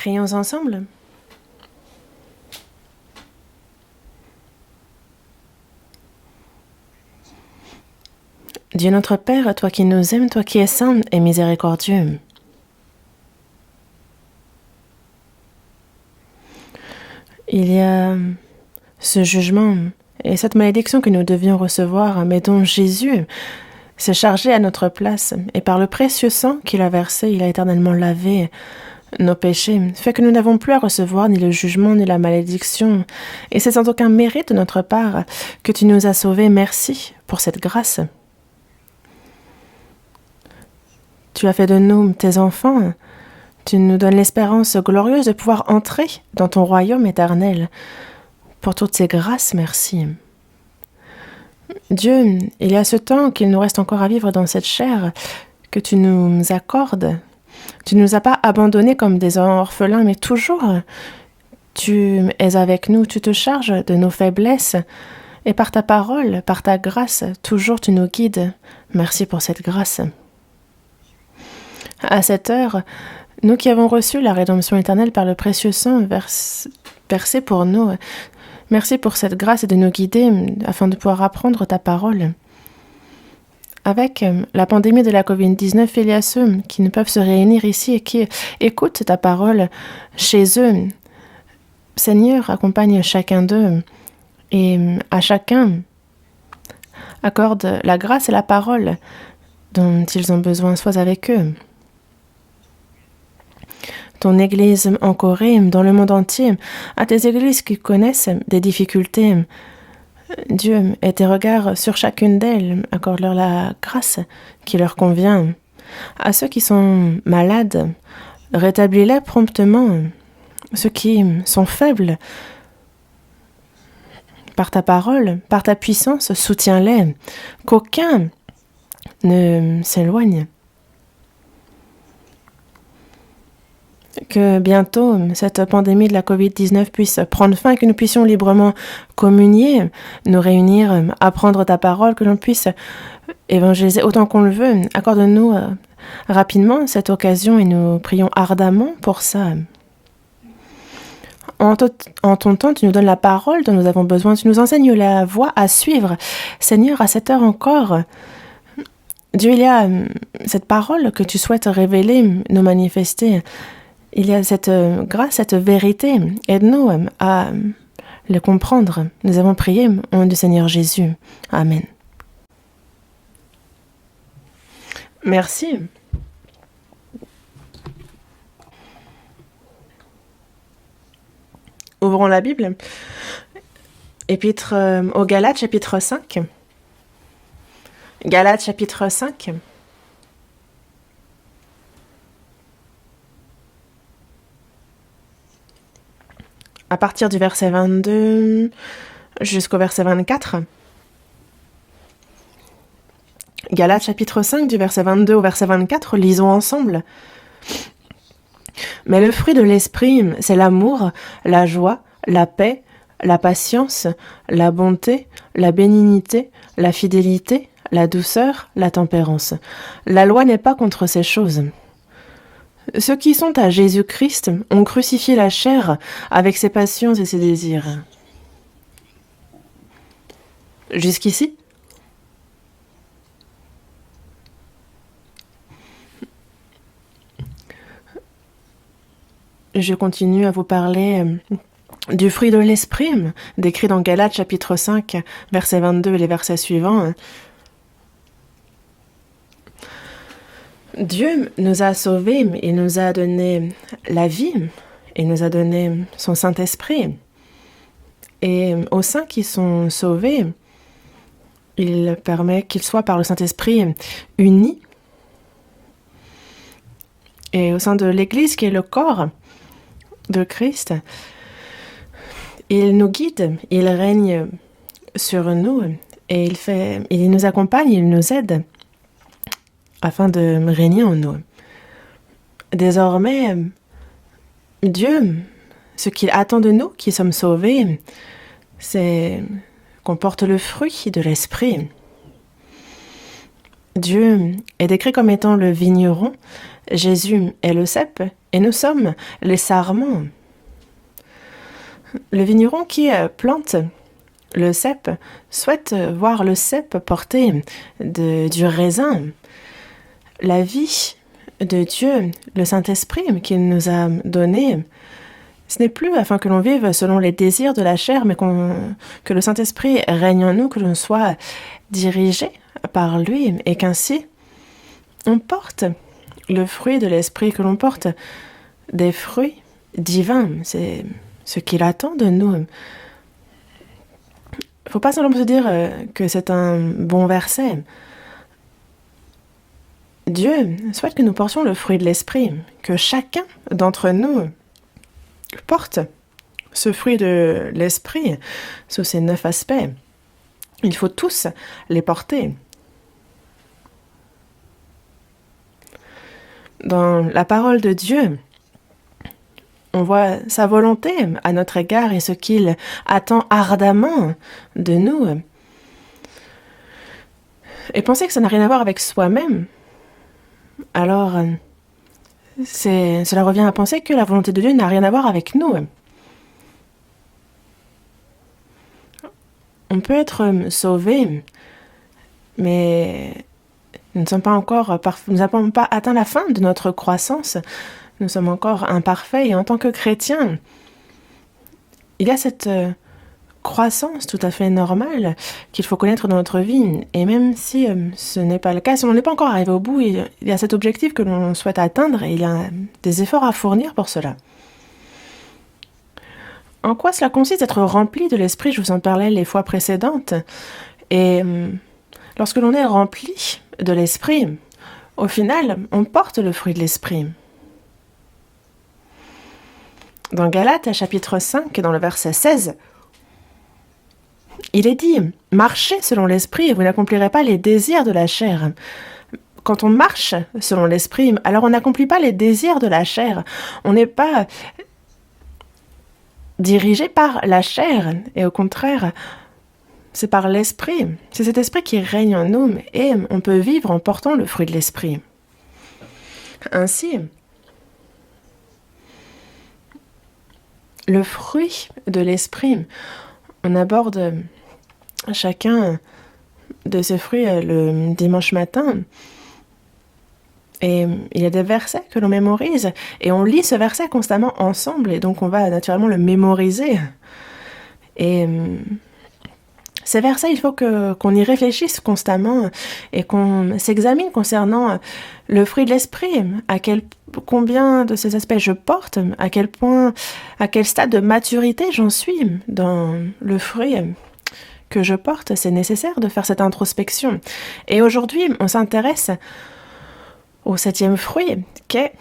Prions ensemble. Dieu notre Père, toi qui nous aimes, toi qui es saint et miséricordieux. Il y a ce jugement et cette malédiction que nous devions recevoir, mais dont Jésus s'est chargé à notre place, et par le précieux sang qu'il a versé, il a éternellement lavé nos péchés, fait que nous n'avons plus à recevoir ni le jugement ni la malédiction, et c'est sans aucun mérite de notre part que tu nous as sauvés. Merci pour cette grâce. Tu as fait de nous tes enfants, tu nous donnes l'espérance glorieuse de pouvoir entrer dans ton royaume éternel. Pour toutes ces grâces, merci. Dieu, il y a ce temps qu'il nous reste encore à vivre dans cette chair que tu nous accordes. Tu ne nous as pas abandonnés comme des orphelins, mais toujours tu es avec nous, tu te charges de nos faiblesses, et par ta parole, par ta grâce, toujours tu nous guides. Merci pour cette grâce. À cette heure, nous qui avons reçu la rédemption éternelle par le précieux sang versé pour nous, merci pour cette grâce et de nous guider afin de pouvoir apprendre ta parole. Avec la pandémie de la COVID-19, il y a ceux qui ne peuvent se réunir ici et qui écoutent ta parole chez eux. Seigneur, accompagne chacun d'eux et à chacun accorde la grâce et la parole dont ils ont besoin, sois avec eux. Ton Église en Corée, dans le monde entier, à tes églises qui connaissent des difficultés. Dieu, et tes regards sur chacune d'elles, accorde-leur la grâce qui leur convient. À ceux qui sont malades, rétablis-les promptement. Ceux qui sont faibles, par ta parole, par ta puissance, soutiens-les. Qu'aucun ne s'éloigne. Que bientôt cette pandémie de la COVID-19 puisse prendre fin, que nous puissions librement communier, nous réunir, apprendre ta parole, que l'on puisse évangéliser autant qu'on le veut. Accorde-nous rapidement cette occasion et nous prions ardemment pour ça. En ton temps, tu nous donnes la parole dont nous avons besoin, tu nous enseignes la voie à suivre. Seigneur, à cette heure encore, Dieu, il y a cette parole que tu souhaites révéler, nous manifester. Il y a cette grâce, cette vérité. Aide-nous à le comprendre. Nous avons prié au nom du Seigneur Jésus. Amen. Merci. Ouvrons la Bible. Épître aux Galates, chapitre 5. Galates, chapitre 5. À partir du verset 22 jusqu'au verset 24. Galates chapitre 5, du verset 22 au verset 24, lisons ensemble. Mais le fruit de l'esprit, c'est l'amour, la joie, la paix, la patience, la bonté, la bénignité, la fidélité, la douceur, la tempérance. La loi n'est pas contre ces choses. Ceux qui sont à Jésus-Christ ont crucifié la chair avec ses passions et ses désirs. Jusqu'ici? Je continue à vous parler du fruit de l'esprit, décrit dans Galates chapitre 5, verset 22 et les versets suivants. Dieu nous a sauvés, il nous a donné la vie, il nous a donné son Saint-Esprit. Et aux saints qui sont sauvés, il permet qu'ils soient par le Saint-Esprit unis. Et au sein de l'Église, qui est le corps de Christ, il nous guide, il règne sur nous et il nous accompagne, il nous aide afin de régner en nous. Désormais, Dieu, ce qu'il attend de nous qui sommes sauvés, c'est qu'on porte le fruit de l'esprit. Dieu est décrit comme étant le vigneron, Jésus est le cep, et nous sommes les sarments. Le vigneron qui plante le cep souhaite voir le cep porter du raisin. La vie de Dieu, le Saint-Esprit qu'il nous a donné, ce n'est plus afin que l'on vive selon les désirs de la chair, mais que le Saint-Esprit règne en nous, que l'on soit dirigé par lui, et qu'ainsi on porte le fruit de l'Esprit, que l'on porte des fruits divins. C'est ce qu'il attend de nous. Il ne faut pas simplement se dire que c'est un bon verset. Dieu souhaite que nous portions le fruit de l'Esprit, que chacun d'entre nous porte ce fruit de l'Esprit sous ses 9 aspects. Il faut tous les porter. Dans la parole de Dieu, on voit sa volonté à notre égard et ce qu'il attend ardemment de nous. Et penser que ça n'a rien à voir avec soi-même, alors cela revient à penser que la volonté de Dieu n'a rien à voir avec nous. On peut être sauvé, mais nous n'avons pas atteint la fin de notre croissance. Nous sommes encore imparfaits et en tant que chrétiens, il y a cette croissance tout à fait normale qu'il faut connaître dans notre vie. Et même si ce n'est pas le cas, si on n'est pas encore arrivé au bout, il y a cet objectif que l'on souhaite atteindre et il y a des efforts à fournir pour cela. En quoi cela consiste d'être rempli de l'esprit? Je vous en parlais les fois précédentes. Et lorsque l'on est rempli de l'esprit, au final, on porte le fruit de l'esprit. Dans Galates, chapitre 5, dans le verset 16, il est dit « Marchez selon l'esprit et vous n'accomplirez pas les désirs de la chair ». Quand on marche selon l'esprit, alors on n'accomplit pas les désirs de la chair. On n'est pas dirigé par la chair et au contraire, c'est par l'esprit. C'est cet esprit qui règne en nous et on peut vivre en portant le fruit de l'esprit. Ainsi, le fruit de l'esprit, on aborde chacun de ces fruits le dimanche matin. Et il y a des versets que l'on mémorise et on lit ce verset constamment ensemble et donc on va naturellement le mémoriser. Et ces versets, il faut qu'on y réfléchisse constamment et qu'on s'examine concernant le fruit de l'esprit, combien de ces aspects je porte, à quel stade de maturité j'en suis dans le fruit que je porte. C'est nécessaire de faire cette introspection. Et aujourd'hui, on s'intéresse au 7e fruit, qu'est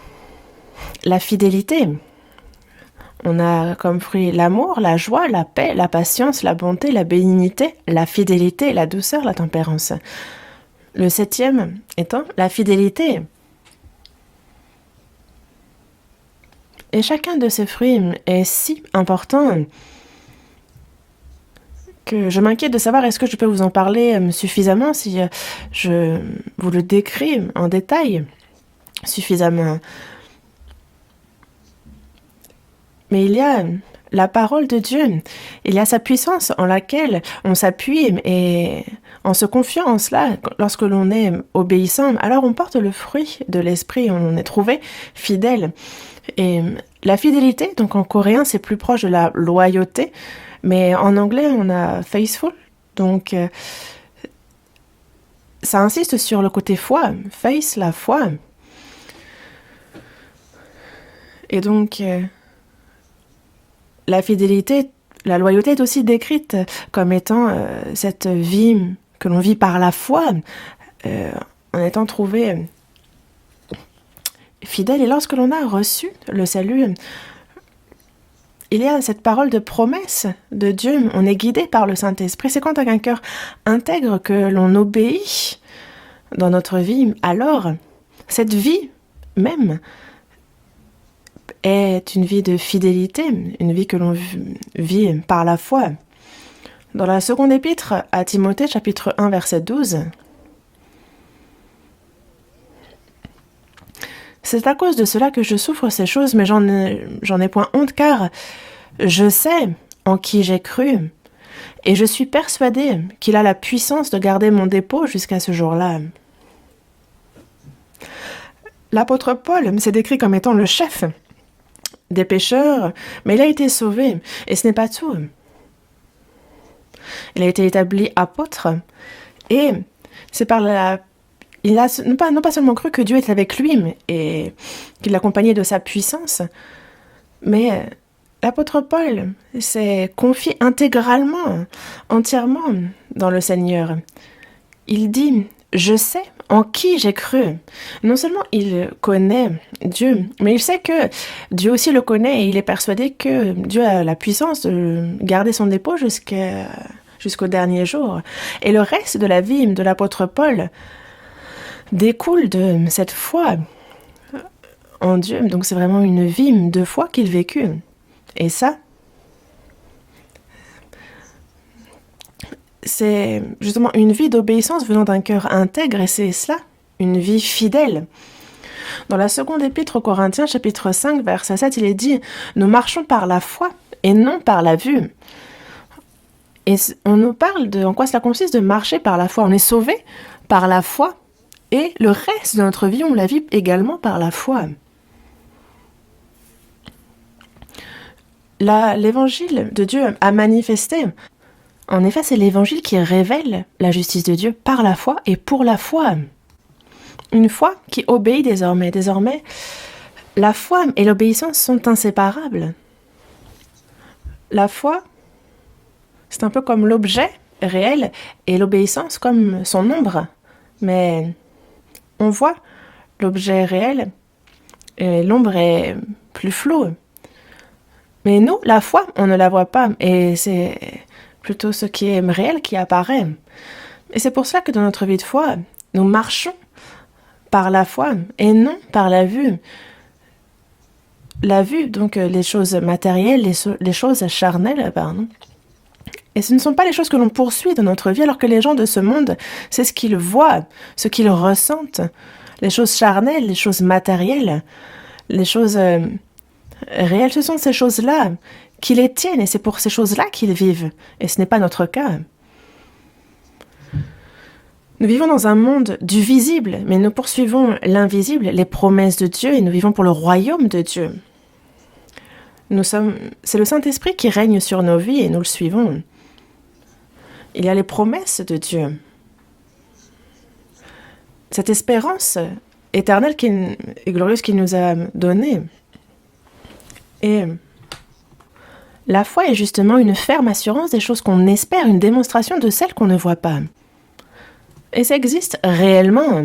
la fidélité. On a comme fruit l'amour, la joie, la paix, la patience, la bonté, la bénignité, la fidélité, la douceur, la tempérance. Le 7e étant la fidélité. Et chacun de ces fruits est si important que je m'inquiète de savoir est-ce que je peux vous en parler suffisamment si je vous le décris en détail suffisamment. Mais il y a la parole de Dieu, il y a sa puissance en laquelle on s'appuie et en se confiant en cela, lorsque l'on est obéissant, alors on porte le fruit de l'esprit, on est trouvé fidèle. Et la fidélité, donc en coréen, c'est plus proche de la loyauté, mais en anglais, on a faithful, donc ça insiste sur le côté foi, faith, la foi. Et donc, la fidélité, la loyauté est aussi décrite comme étant cette vie que l'on vit par la foi, en étant trouvé fidèle. Et lorsque l'on a reçu le salut, il y a cette parole de promesse de Dieu. On est guidé par le Saint-Esprit. C'est quand avec un cœur intègre que l'on obéit dans notre vie. Alors, cette vie même est une vie de fidélité, une vie que l'on vit par la foi. Dans la seconde épître à Timothée, chapitre 1, verset 12, C'est à cause de cela que je souffre ces choses, mais j'en ai point honte, car je sais en qui j'ai cru, et je suis persuadée qu'il a la puissance de garder mon dépôt jusqu'à ce jour-là. L'apôtre Paul s'est décrit comme étant le chef des pécheurs, mais il a été sauvé, et ce n'est pas tout. Il a été établi apôtre, et c'est par il a non pas seulement cru que Dieu était avec lui et qu'il l'accompagnait de sa puissance, mais l'apôtre Paul s'est confié intégralement, entièrement dans le Seigneur. Il dit « Je sais en qui j'ai cru ». Non seulement il connaît Dieu, mais il sait que Dieu aussi le connaît et il est persuadé que Dieu a la puissance de garder son dépôt jusqu'au dernier jour. Et le reste de la vie de l'apôtre Paul découle de cette foi en Dieu. Donc c'est vraiment une vie de foi qu'il vécut. Et ça, c'est justement une vie d'obéissance venant d'un cœur intègre, et c'est cela, une vie fidèle. Dans la seconde épître aux Corinthiens, chapitre 5, verset 7, il est dit « Nous marchons par la foi et non par la vue ». Et on nous parle de en quoi cela consiste de marcher par la foi. On est sauvé par la foi, et le reste de notre vie, on la vit également par la foi. L'évangile de Dieu a manifesté. En effet, c'est l'évangile qui révèle la justice de Dieu par la foi et pour la foi. Une foi qui obéit désormais. Désormais, la foi et l'obéissance sont inséparables. La foi, c'est un peu comme l'objet réel et l'obéissance comme son ombre. Mais on voit l'objet réel et l'ombre est plus floue. Mais nous, la foi, on ne la voit pas, et c'est plutôt ce qui est réel qui apparaît. Et c'est pour cela que dans notre vie de foi, nous marchons par la foi et non par la vue. La vue, donc les choses matérielles, les choses charnelles, pardon. Et ce ne sont pas les choses que l'on poursuit dans notre vie, alors que les gens de ce monde, c'est ce qu'ils voient, ce qu'ils ressentent. Les choses charnelles, les choses matérielles, les choses réelles, ce sont ces choses-là qui les tiennent, et c'est pour ces choses-là qu'ils vivent. Et ce n'est pas notre cas. Nous vivons dans un monde du visible, mais nous poursuivons l'invisible, les promesses de Dieu, et nous vivons pour le royaume de Dieu. C'est le Saint-Esprit qui règne sur nos vies, et nous le suivons. Il y a les promesses de Dieu. Cette espérance éternelle et glorieuse qu'il nous a donnée. Et la foi est justement une ferme assurance des choses qu'on espère, une démonstration de celles qu'on ne voit pas. Et ça existe réellement.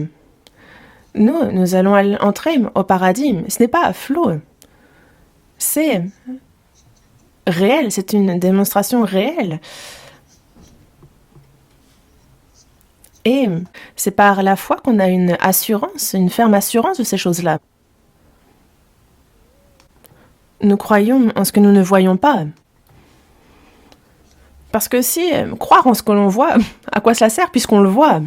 Nous allons entrer au paradis. Ce n'est pas flou. C'est réel, c'est une démonstration réelle. Et c'est par la foi qu'on a une assurance, une ferme assurance de ces choses-là. Nous croyons en ce que nous ne voyons pas. Parce que si croire en ce que l'on voit, à quoi cela sert puisqu'on le voit?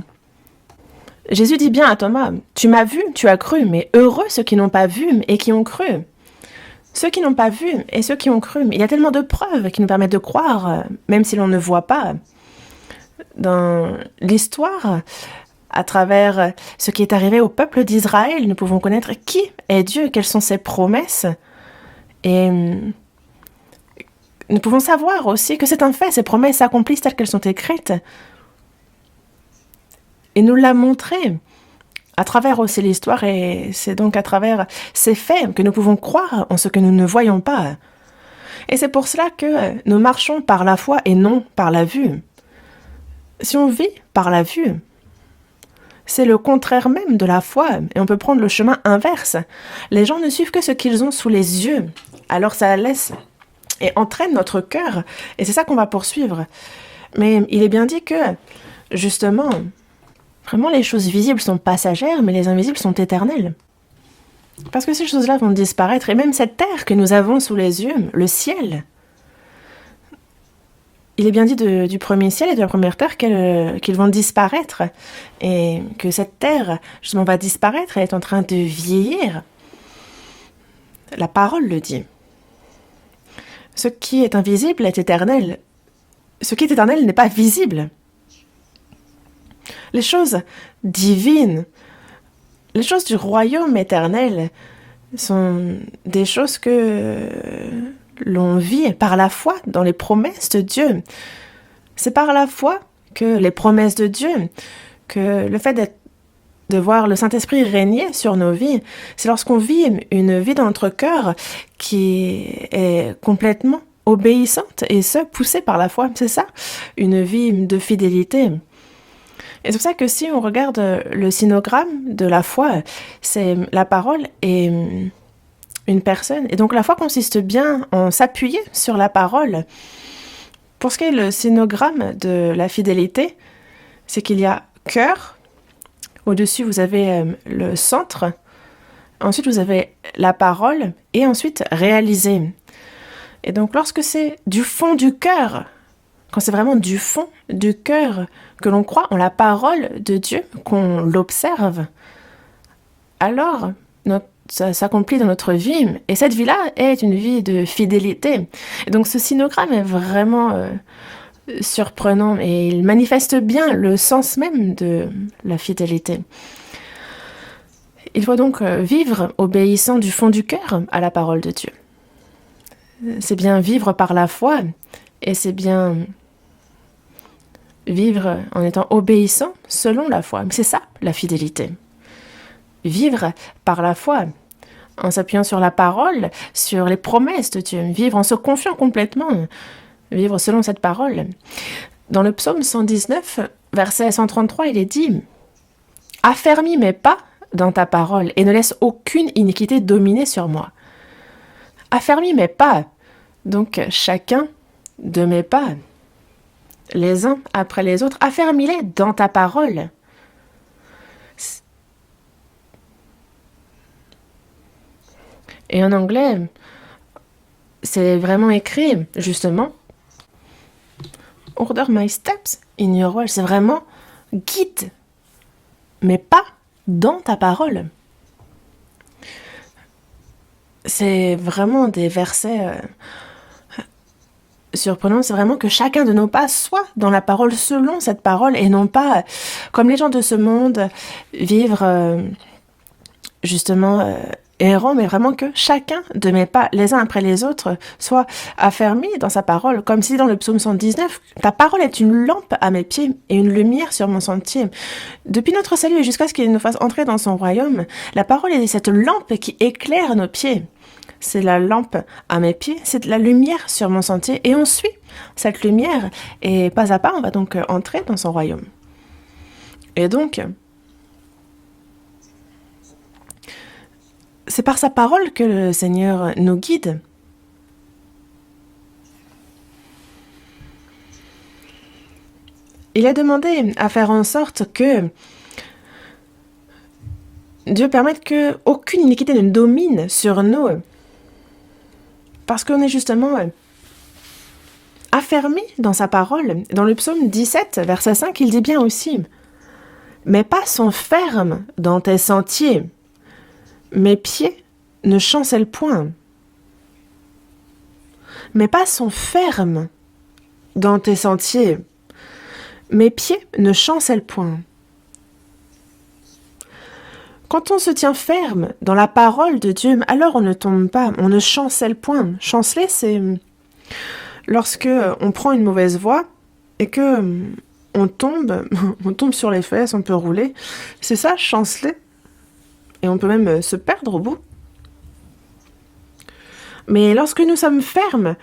Jésus dit bien à Thomas, « Tu m'as vu, tu as cru, mais heureux ceux qui n'ont pas vu et qui ont cru. » Ceux qui n'ont pas vu et ceux qui ont cru. Il y a tellement de preuves qui nous permettent de croire, même si l'on ne voit pas. Dans l'histoire, à travers ce qui est arrivé au peuple d'Israël, nous pouvons connaître qui est Dieu, quelles sont ses promesses. Et nous pouvons savoir aussi que c'est un fait, ces promesses s'accomplissent telles qu'elles sont écrites. Et nous l'a montré à travers aussi l'histoire, et c'est donc à travers ces faits que nous pouvons croire en ce que nous ne voyons pas. Et c'est pour cela que nous marchons par la foi et non par la vue. Si on vit par la vue, c'est le contraire même de la foi, et on peut prendre le chemin inverse. Les gens ne suivent que ce qu'ils ont sous les yeux, alors ça laisse et entraîne notre cœur, et c'est ça qu'on va poursuivre. Mais il est bien dit que, justement, vraiment les choses visibles sont passagères, mais les invisibles sont éternelles. Parce que ces choses-là vont disparaître, et même cette terre que nous avons sous les yeux, le ciel, il est bien dit du premier ciel et de la première terre qu'ils vont disparaître, et que cette terre, justement, va disparaître, elle est en train de vieillir. La parole le dit. Ce qui est invisible est éternel. Ce qui est éternel n'est pas visible. Les choses divines, les choses du royaume éternel sont des choses que l'on vit par la foi dans les promesses de Dieu. C'est par la foi que les promesses de Dieu, que le fait de voir le Saint-Esprit régner sur nos vies, c'est lorsqu'on vit une vie dans notre cœur qui est complètement obéissante et ce, poussée par la foi. C'est ça, une vie de fidélité. Et c'est pour ça que si on regarde le sinogramme de la foi, c'est la parole et une personne. Et donc la foi consiste bien en s'appuyer sur la parole. Pour ce qui est le sinogramme de la fidélité, c'est qu'il y a cœur, au-dessus vous avez le centre, ensuite vous avez la parole et ensuite réaliser. Et donc lorsque c'est du fond du cœur, quand c'est vraiment du fond du cœur que l'on croit en la parole de Dieu, qu'on l'observe, alors ça s'accomplit dans notre vie. Et cette vie-là est une vie de fidélité. Et donc ce sinogramme est vraiment surprenant et il manifeste bien le sens même de la fidélité. Il faut donc vivre obéissant du fond du cœur à la parole de Dieu. C'est bien vivre par la foi et c'est bien vivre en étant obéissant selon la foi. C'est ça, la fidélité. Vivre par la foi, en s'appuyant sur la parole, sur les promesses de Dieu. Vivre en se confiant complètement. Vivre selon cette parole. Dans le psaume 119, verset 133, il est dit « Affermis mes pas dans ta parole et ne laisse aucune iniquité dominer sur moi. » Affermis mes pas. Donc, chacun de mes pas, les uns après les autres, affermis-les dans ta parole. Et en anglais, c'est vraiment écrit, justement, Order my steps in your word. C'est vraiment guide mes pas dans ta parole. C'est vraiment des versets surprenants. C'est vraiment que chacun de nos pas soit dans la parole selon cette parole et non pas, comme les gens de ce monde, vivre justement errant, mais vraiment que chacun de mes pas, les uns après les autres, soit affermi dans sa parole, comme si dans le psaume 119, ta parole est une lampe à mes pieds et une lumière sur mon sentier. Depuis notre salut et jusqu'à ce qu'il nous fasse entrer dans son royaume, la parole est cette lampe qui éclaire nos pieds. C'est la lampe à mes pieds, c'est la lumière sur mon sentier et on suit cette lumière et pas à pas, on va donc entrer dans son royaume. Et donc, c'est par sa parole que le Seigneur nous guide. Il a demandé à faire en sorte que Dieu permette qu'aucune iniquité ne domine sur nous. Parce qu'on est justement affermi dans sa parole. Dans le psaume 17, verset 5, il dit bien aussi « Mes pas sont fermes dans tes sentiers. Mes pieds ne chancellent point. » Mes pas sont fermes dans tes sentiers. Mes pieds ne chancellent point. Quand on se tient ferme dans la parole de Dieu, alors on ne tombe pas, on ne chancelle point. Chanceler, c'est lorsque on prend une mauvaise voie et que on tombe sur les fesses, on peut rouler. C'est ça, chanceler. Et on peut même se perdre au bout. Mais lorsque nous sommes fermes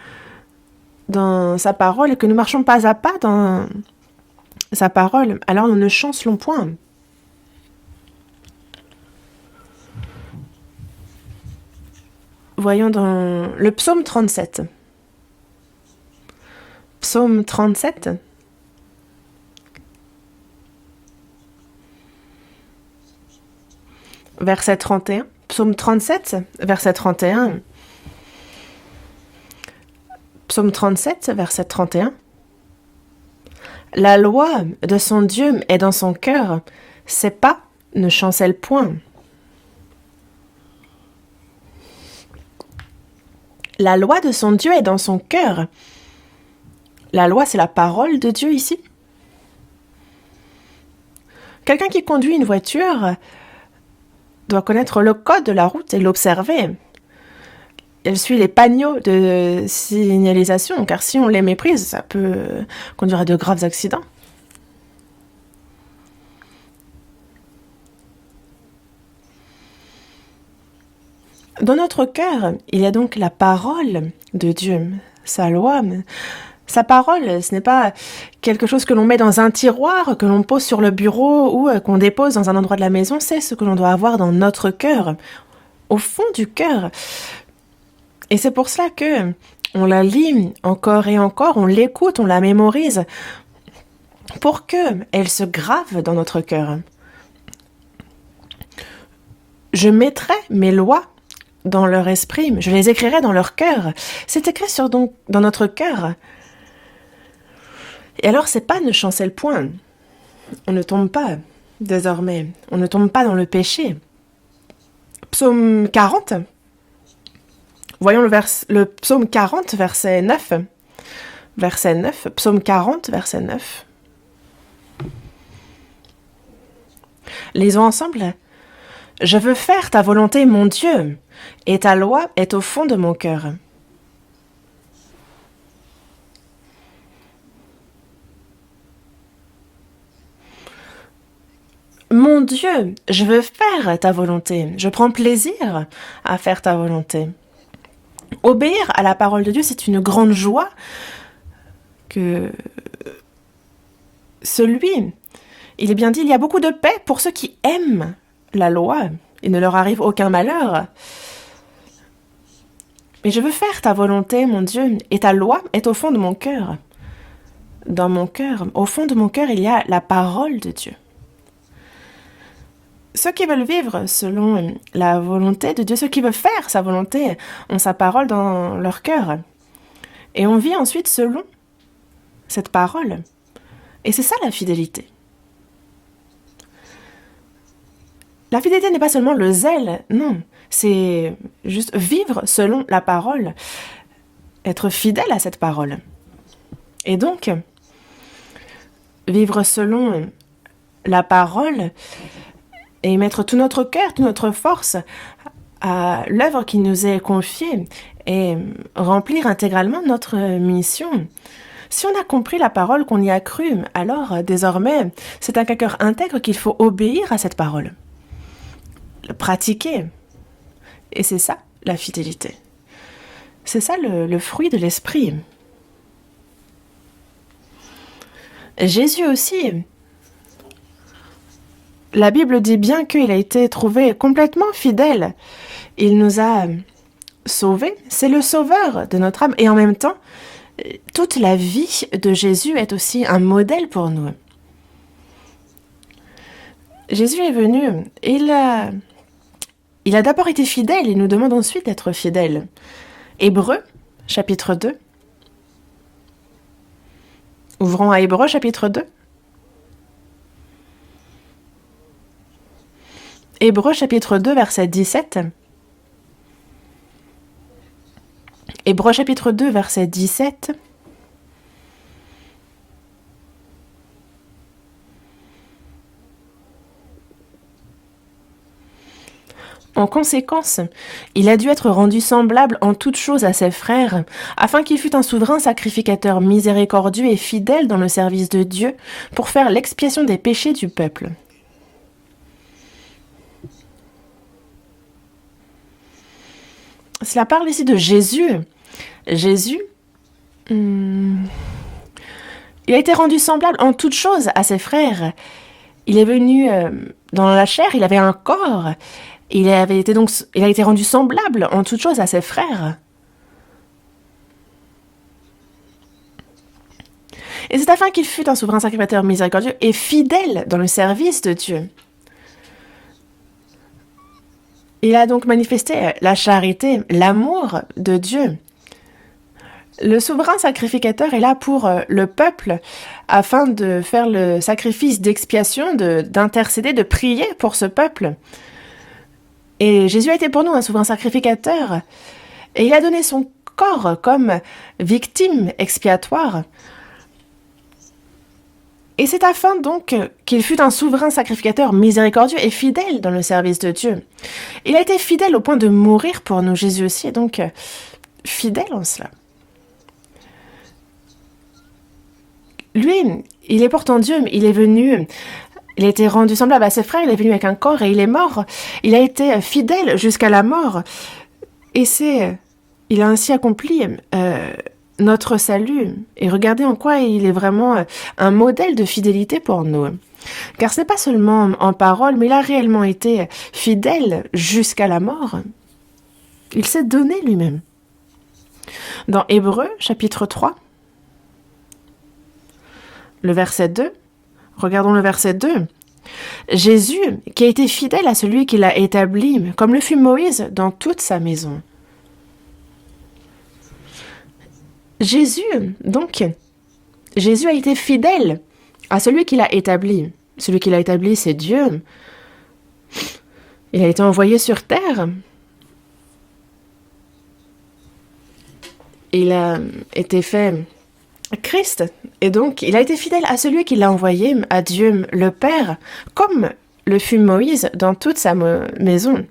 dans sa parole et que nous marchons pas à pas dans sa parole, alors nous ne chancelons point. Voyons dans le psaume 37. Psaume 37. Verset 31. Psaume 37, verset 31. Psaume 37, verset 31. La loi de son Dieu est dans son cœur, ses pas ne chancellent point. La loi de son Dieu est dans son cœur. La loi, c'est la parole de Dieu ici. Quelqu'un qui conduit une voiture doit connaître le code de la route et l'observer. Elle suit les panneaux de signalisation, car si on les méprise, ça peut conduire à de graves accidents. Dans notre cœur, il y a donc la parole de Dieu, sa loi. Sa parole, ce n'est pas quelque chose que l'on met dans un tiroir, que l'on pose sur le bureau ou qu'on dépose dans un endroit de la maison, c'est ce que l'on doit avoir dans notre cœur, au fond du cœur. Et c'est pour cela que on la lit encore et encore, on l'écoute, on la mémorise, pour qu'elle se grave dans notre cœur. Je mettrai mes lois dans leur esprit, je les écrirai dans leur cœur. C'est écrit dans notre cœur. Et alors, c'est pas ne chancelle point. On ne tombe pas, désormais. On ne tombe pas dans le péché. Psaume 40. Voyons le psaume 40, verset 9. Verset 9. Psaume 40, verset 9. Lisons ensemble. Je veux faire ta volonté, mon Dieu, et ta loi est au fond de mon cœur. Mon Dieu, je veux faire ta volonté. Je prends plaisir à faire ta volonté. Obéir à la parole de Dieu, c'est une grande joie que il est bien dit, il y a beaucoup de paix pour ceux qui aiment la loi. Il ne leur arrive aucun malheur. Mais je veux faire ta volonté, mon Dieu, et ta loi est au fond de mon cœur. Dans mon cœur, au fond de mon cœur, il y a la parole de Dieu. Ceux qui veulent vivre selon la volonté de Dieu, ceux qui veulent faire sa volonté, ont sa parole dans leur cœur. Et on vit ensuite selon cette parole. Et c'est ça la fidélité. La fidélité n'est pas seulement le zèle, non. C'est juste vivre selon la parole, être fidèle à cette parole. Et donc, vivre selon la parole et mettre tout notre cœur, toute notre force à l'œuvre qui nous est confiée et remplir intégralement notre mission. Si on a compris la parole, qu'on y a cru, alors désormais, c'est avec un cœur intègre qu'il faut obéir à cette parole, le pratiquer. Et c'est ça, la fidélité. C'est ça le fruit de l'esprit. Jésus aussi, la Bible dit bien qu'il a été trouvé complètement fidèle. Il nous a sauvés. C'est le sauveur de notre âme. Et en même temps, toute la vie de Jésus est aussi un modèle pour nous. Jésus est venu, il a d'abord été fidèle et nous demande ensuite d'être fidèles. Hébreux, chapitre 2. Ouvrons à Hébreux, chapitre 2. Hébreux, chapitre 2, verset 17. Hébreux, chapitre 2, verset 17. En conséquence, il a dû être rendu semblable en toutes choses à ses frères, afin qu'il fût un souverain sacrificateur miséricordieux et fidèle dans le service de Dieu, pour faire l'expiation des péchés du peuple. Cela parle ici de Jésus. Jésus, il a été rendu semblable en toutes choses à ses frères. Il est venu dans la chair, il avait un corps. Il a été rendu semblable en toutes choses à ses frères. Et c'est afin qu'il fût un souverain sacrificateur miséricordieux et fidèle dans le service de Dieu. Il a donc manifesté la charité, l'amour de Dieu. Le souverain sacrificateur est là pour le peuple, afin de faire le sacrifice d'expiation, d'intercéder, de prier pour ce peuple. Et Jésus a été pour nous un souverain sacrificateur, et il a donné son leur corps comme victime expiatoire. Et c'est afin donc qu'il fût un souverain sacrificateur miséricordieux et fidèle dans le service de Dieu. Il a été fidèle au point de mourir pour nous. Jésus aussi est donc fidèle en cela. Lui, il est pourtant Dieu, il est venu, il a été rendu semblable à ses frères, il est venu avec un corps et il est mort. Il a été fidèle jusqu'à la mort. Et il a ainsi accompli notre salut. Et regardez en quoi il est vraiment un modèle de fidélité pour nous. Car ce n'est pas seulement en parole, mais il a réellement été fidèle jusqu'à la mort. Il s'est donné lui-même. Dans Hébreux, chapitre 3, le verset 2, regardons le verset 2. Jésus, qui a été fidèle à celui qui l'a établi, comme le fut Moïse dans toute sa maison. Jésus a été fidèle à celui qui l'a établi. Celui qui l'a établi, c'est Dieu. Il a été envoyé sur terre. Il a été fait Christ. Et donc, il a été fidèle à celui qui l'a envoyé, à Dieu le Père, comme le fut Moïse dans toute sa maison.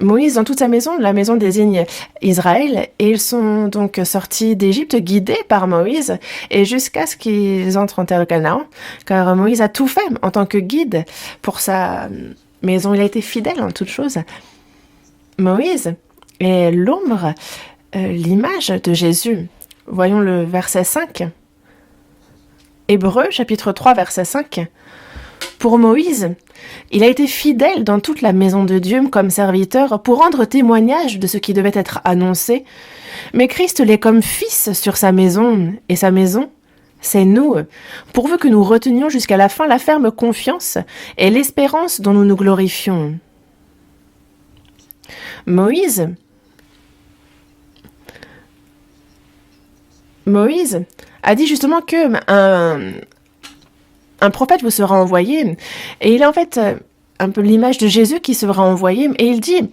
Moïse, dans toute sa maison, la maison désigne Israël, et ils sont donc sortis d'Égypte guidés par Moïse, et jusqu'à ce qu'ils entrent en terre de Canaan, car Moïse a tout fait en tant que guide pour sa maison. Il a été fidèle en toutes choses. Moïse est l'ombre, l'image de Jésus. Voyons le verset 5. Hébreux, chapitre 3, verset 5. Pour Moïse, il a été fidèle dans toute la maison de Dieu comme serviteur pour rendre témoignage de ce qui devait être annoncé. Mais Christ l'est comme fils sur sa maison, et sa maison, c'est nous, pourvu que nous retenions jusqu'à la fin la ferme confiance et l'espérance dont nous nous glorifions. Moïse a dit justement que un prophète vous sera envoyé, et il est en fait un peu l'image de Jésus qui sera envoyé, et il dit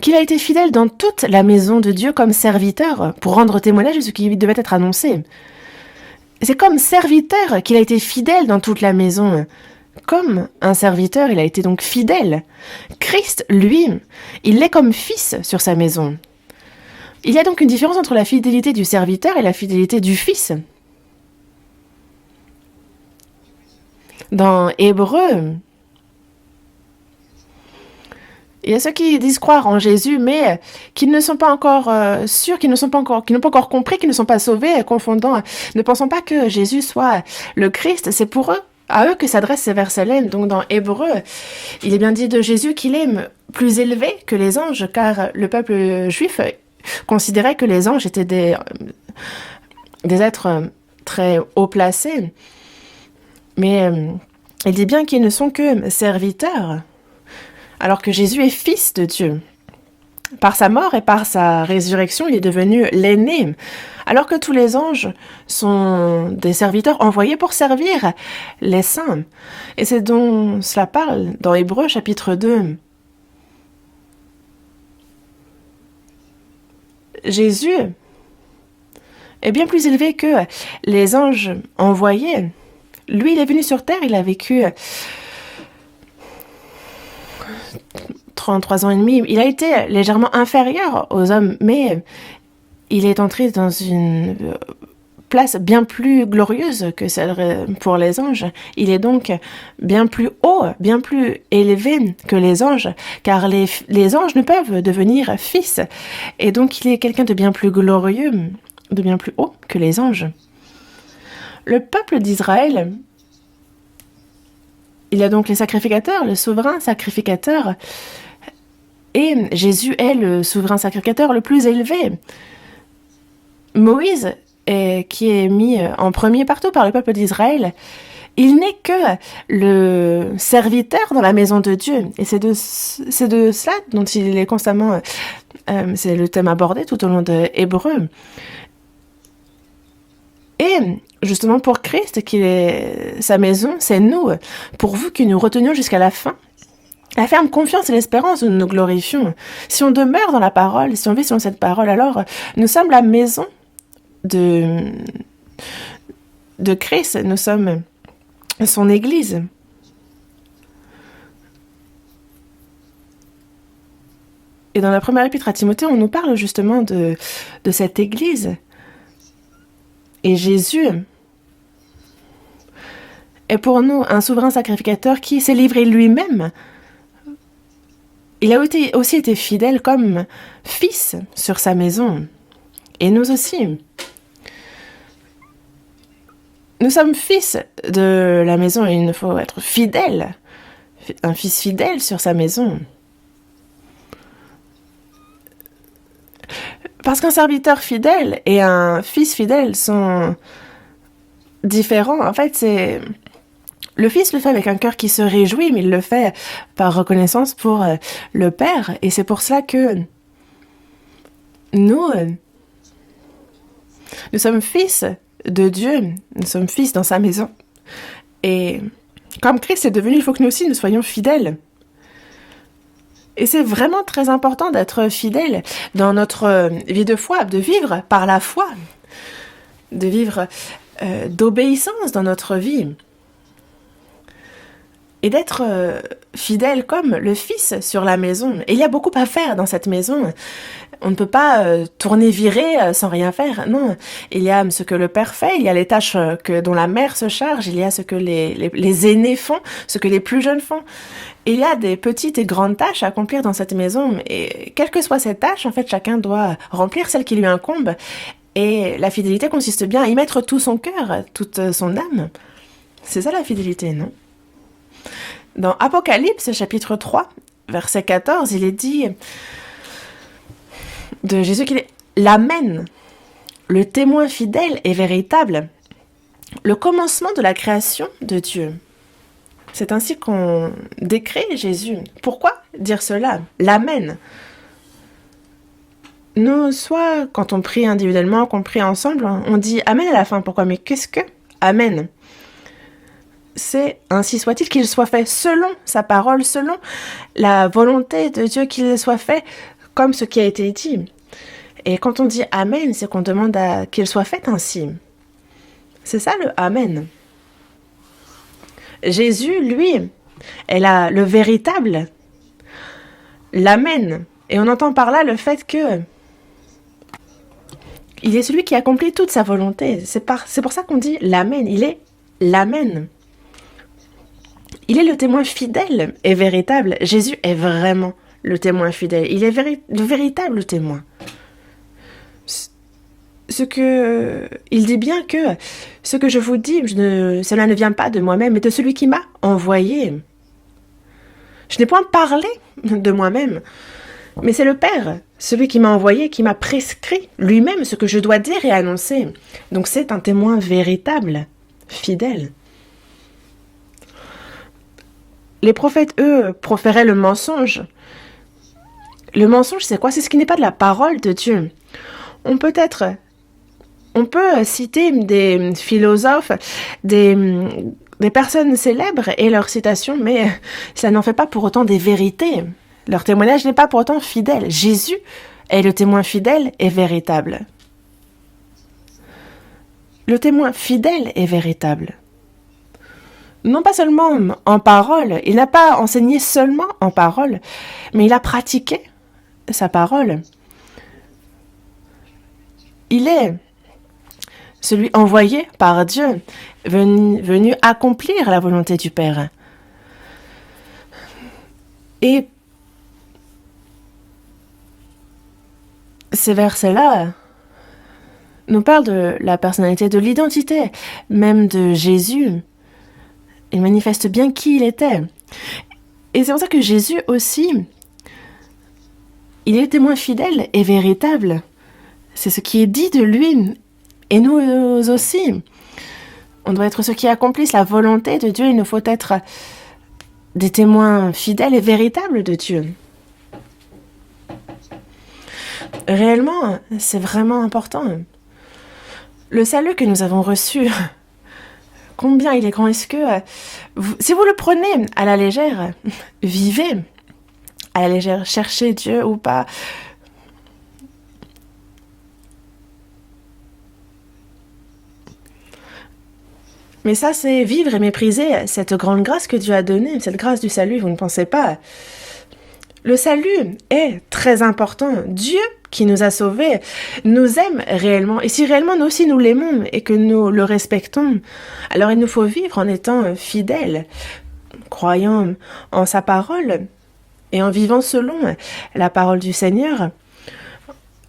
qu'il a été fidèle dans toute la maison de Dieu comme serviteur pour rendre témoignage de ce qui devait être annoncé. C'est comme serviteur qu'il a été fidèle dans toute la maison. Comme un serviteur, il a été donc fidèle. Christ, lui, il l'est comme fils sur sa maison. Il y a donc une différence entre la fidélité du serviteur et la fidélité du fils. Dans Hébreux, il y a ceux qui disent croire en Jésus, mais qui ne sont pas encore sûrs, qui n'ont pas encore compris, qui ne sont pas sauvés, confondant, ne pensant pas que Jésus soit le Christ. C'est pour eux, à eux que s'adressent ces versets-là. Donc dans Hébreux, il est bien dit de Jésus qu'il est plus élevé que les anges, car le peuple juif considérait que les anges étaient des êtres très haut placés. Mais il dit bien qu'ils ne sont que serviteurs, alors que Jésus est fils de Dieu. Par sa mort et par sa résurrection, il est devenu l'aîné, alors que tous les anges sont des serviteurs envoyés pour servir les saints. Et c'est dont cela parle dans Hébreux chapitre 2. Jésus est bien plus élevé que les anges envoyés. Lui, il est venu sur terre, il a vécu 33 ans et demi. Il a été légèrement inférieur aux hommes, mais il est entré dans une place bien plus glorieuse que celle pour les anges. Il est donc bien plus haut, bien plus élevé que les anges, car les anges ne peuvent devenir fils. Et donc, il est quelqu'un de bien plus glorieux, de bien plus haut que les anges. Le peuple d'Israël, il y a donc les sacrificateurs, le souverain sacrificateur, et Jésus est le souverain sacrificateur le plus élevé. Moïse, qui est mis en premier partout par le peuple d'Israël, il n'est que le serviteur dans la maison de Dieu. Et c'est de cela dont il est constamment... c'est le thème abordé tout au long de Hébreux. Et justement pour Christ, qui est sa maison, c'est nous, pourvu que nous retenions jusqu'à la fin la ferme confiance et l'espérance où nous nous glorifions. Si on demeure dans la parole, si on vit selon cette parole, alors nous sommes la maison de Christ, nous sommes son Église. Et dans la première épître à Timothée, on nous parle justement de cette Église. Et Jésus est pour nous un souverain sacrificateur qui s'est livré lui-même. Il a aussi été fidèle comme fils sur sa maison. Et nous aussi. Nous sommes fils de la maison et il nous faut être fidèle. Un fils fidèle sur sa maison. Parce qu'un serviteur fidèle et un fils fidèle sont différents. En fait, le fils le fait avec un cœur qui se réjouit, mais il le fait par reconnaissance pour le Père. Et c'est pour cela que nous sommes fils de Dieu, nous sommes fils dans sa maison. Et comme Christ est devenu, il faut que nous aussi nous soyons fidèles. Et c'est vraiment très important d'être fidèle dans notre vie de foi, de vivre par la foi, de vivre d'obéissance dans notre vie. Et d'être fidèle comme le Fils sur la maison. Et il y a beaucoup à faire dans cette maison. On ne peut pas tourner, virer sans rien faire. Non, il y a ce que le Père fait, il y a les tâches dont la mère se charge, il y a ce que les aînés font, ce que les plus jeunes font. Il y a des petites et grandes tâches à accomplir dans cette maison. Et quelle que soit cette tâche, en fait, chacun doit remplir celle qui lui incombe. Et la fidélité consiste bien à y mettre tout son cœur, toute son âme. C'est ça la fidélité, non ? Dans Apocalypse, chapitre 3, verset 14, il est dit de Jésus qu'il est l'Amen, le témoin fidèle et véritable, le commencement de la création de Dieu. C'est ainsi qu'on décrit Jésus. Pourquoi dire cela? L'Amen. Nous, soit quand on prie individuellement, qu'on prie ensemble, on dit Amen à la fin. Pourquoi? Mais qu'est-ce que Amen? C'est ainsi soit-il, qu'il soit fait selon sa parole, selon la volonté de Dieu, qu'il soit fait comme ce qui a été dit. Et quand on dit Amen, c'est qu'on demande qu'il soit fait ainsi. C'est ça le Amen. Jésus, lui, est le véritable, l'Amen. Et on entend par là le fait que il est celui qui accomplit toute sa volonté. C'est pour ça qu'on dit l'Amen. Il est l'Amen. Il est le témoin fidèle et véritable. Jésus est vraiment le témoin fidèle. Il est le véritable témoin. Il dit bien que ce que je vous dis, cela ne vient pas de moi-même, mais de celui qui m'a envoyé. Je n'ai point parlé de moi-même, mais c'est le Père, celui qui m'a envoyé, qui m'a prescrit lui-même ce que je dois dire et annoncer. Donc c'est un témoin véritable, fidèle. Les prophètes, eux, proféraient le mensonge. Le mensonge, c'est quoi? C'est ce qui n'est pas de la parole de Dieu. On peut citer des philosophes, des personnes célèbres et leurs citations, mais ça n'en fait pas pour autant des vérités. Leur témoignage n'est pas pour autant fidèle. Jésus est le témoin fidèle et véritable. Le témoin fidèle et véritable. Non pas seulement en parole, il n'a pas enseigné seulement en parole, mais il a pratiqué sa parole. Il est celui envoyé par Dieu, venu accomplir la volonté du Père. Et ces versets-là nous parlent de la personnalité, de l'identité même de Jésus. Il manifeste bien qui il était. Et c'est pour ça que Jésus aussi, il est témoin fidèle et véritable. C'est ce qui est dit de lui. Et nous aussi. On doit être ceux qui accomplissent la volonté de Dieu. Il nous faut être des témoins fidèles et véritables de Dieu. Réellement, c'est vraiment important. Le salut que nous avons reçu, combien il est grand. Est-ce que Si vous le prenez à la légère, vivez à la légère, cherchez Dieu ou pas. Mais ça, c'est vivre et mépriser cette grande grâce que Dieu a donnée, cette grâce du salut, vous ne pensez pas? Le salut est très important. Dieu qui nous a sauvés nous aime réellement. Et si réellement nous aussi nous l'aimons et que nous le respectons, alors il nous faut vivre en étant fidèles, croyant en sa parole et en vivant selon la parole du Seigneur,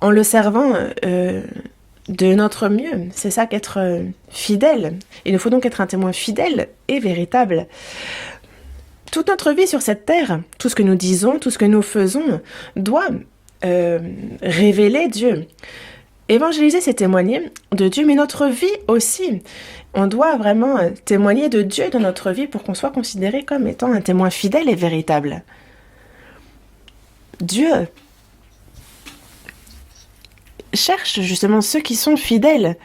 en le servant de notre mieux. C'est ça qu'être fidèle. Il nous faut donc être un témoin fidèle et véritable. Toute notre vie sur cette terre, tout ce que nous disons, tout ce que nous faisons, doit révéler Dieu. Évangéliser, c'est témoigner de Dieu, mais notre vie aussi. On doit vraiment témoigner de Dieu dans notre vie pour qu'on soit considéré comme étant un témoin fidèle et véritable. Dieu cherche justement ceux qui sont fidèles.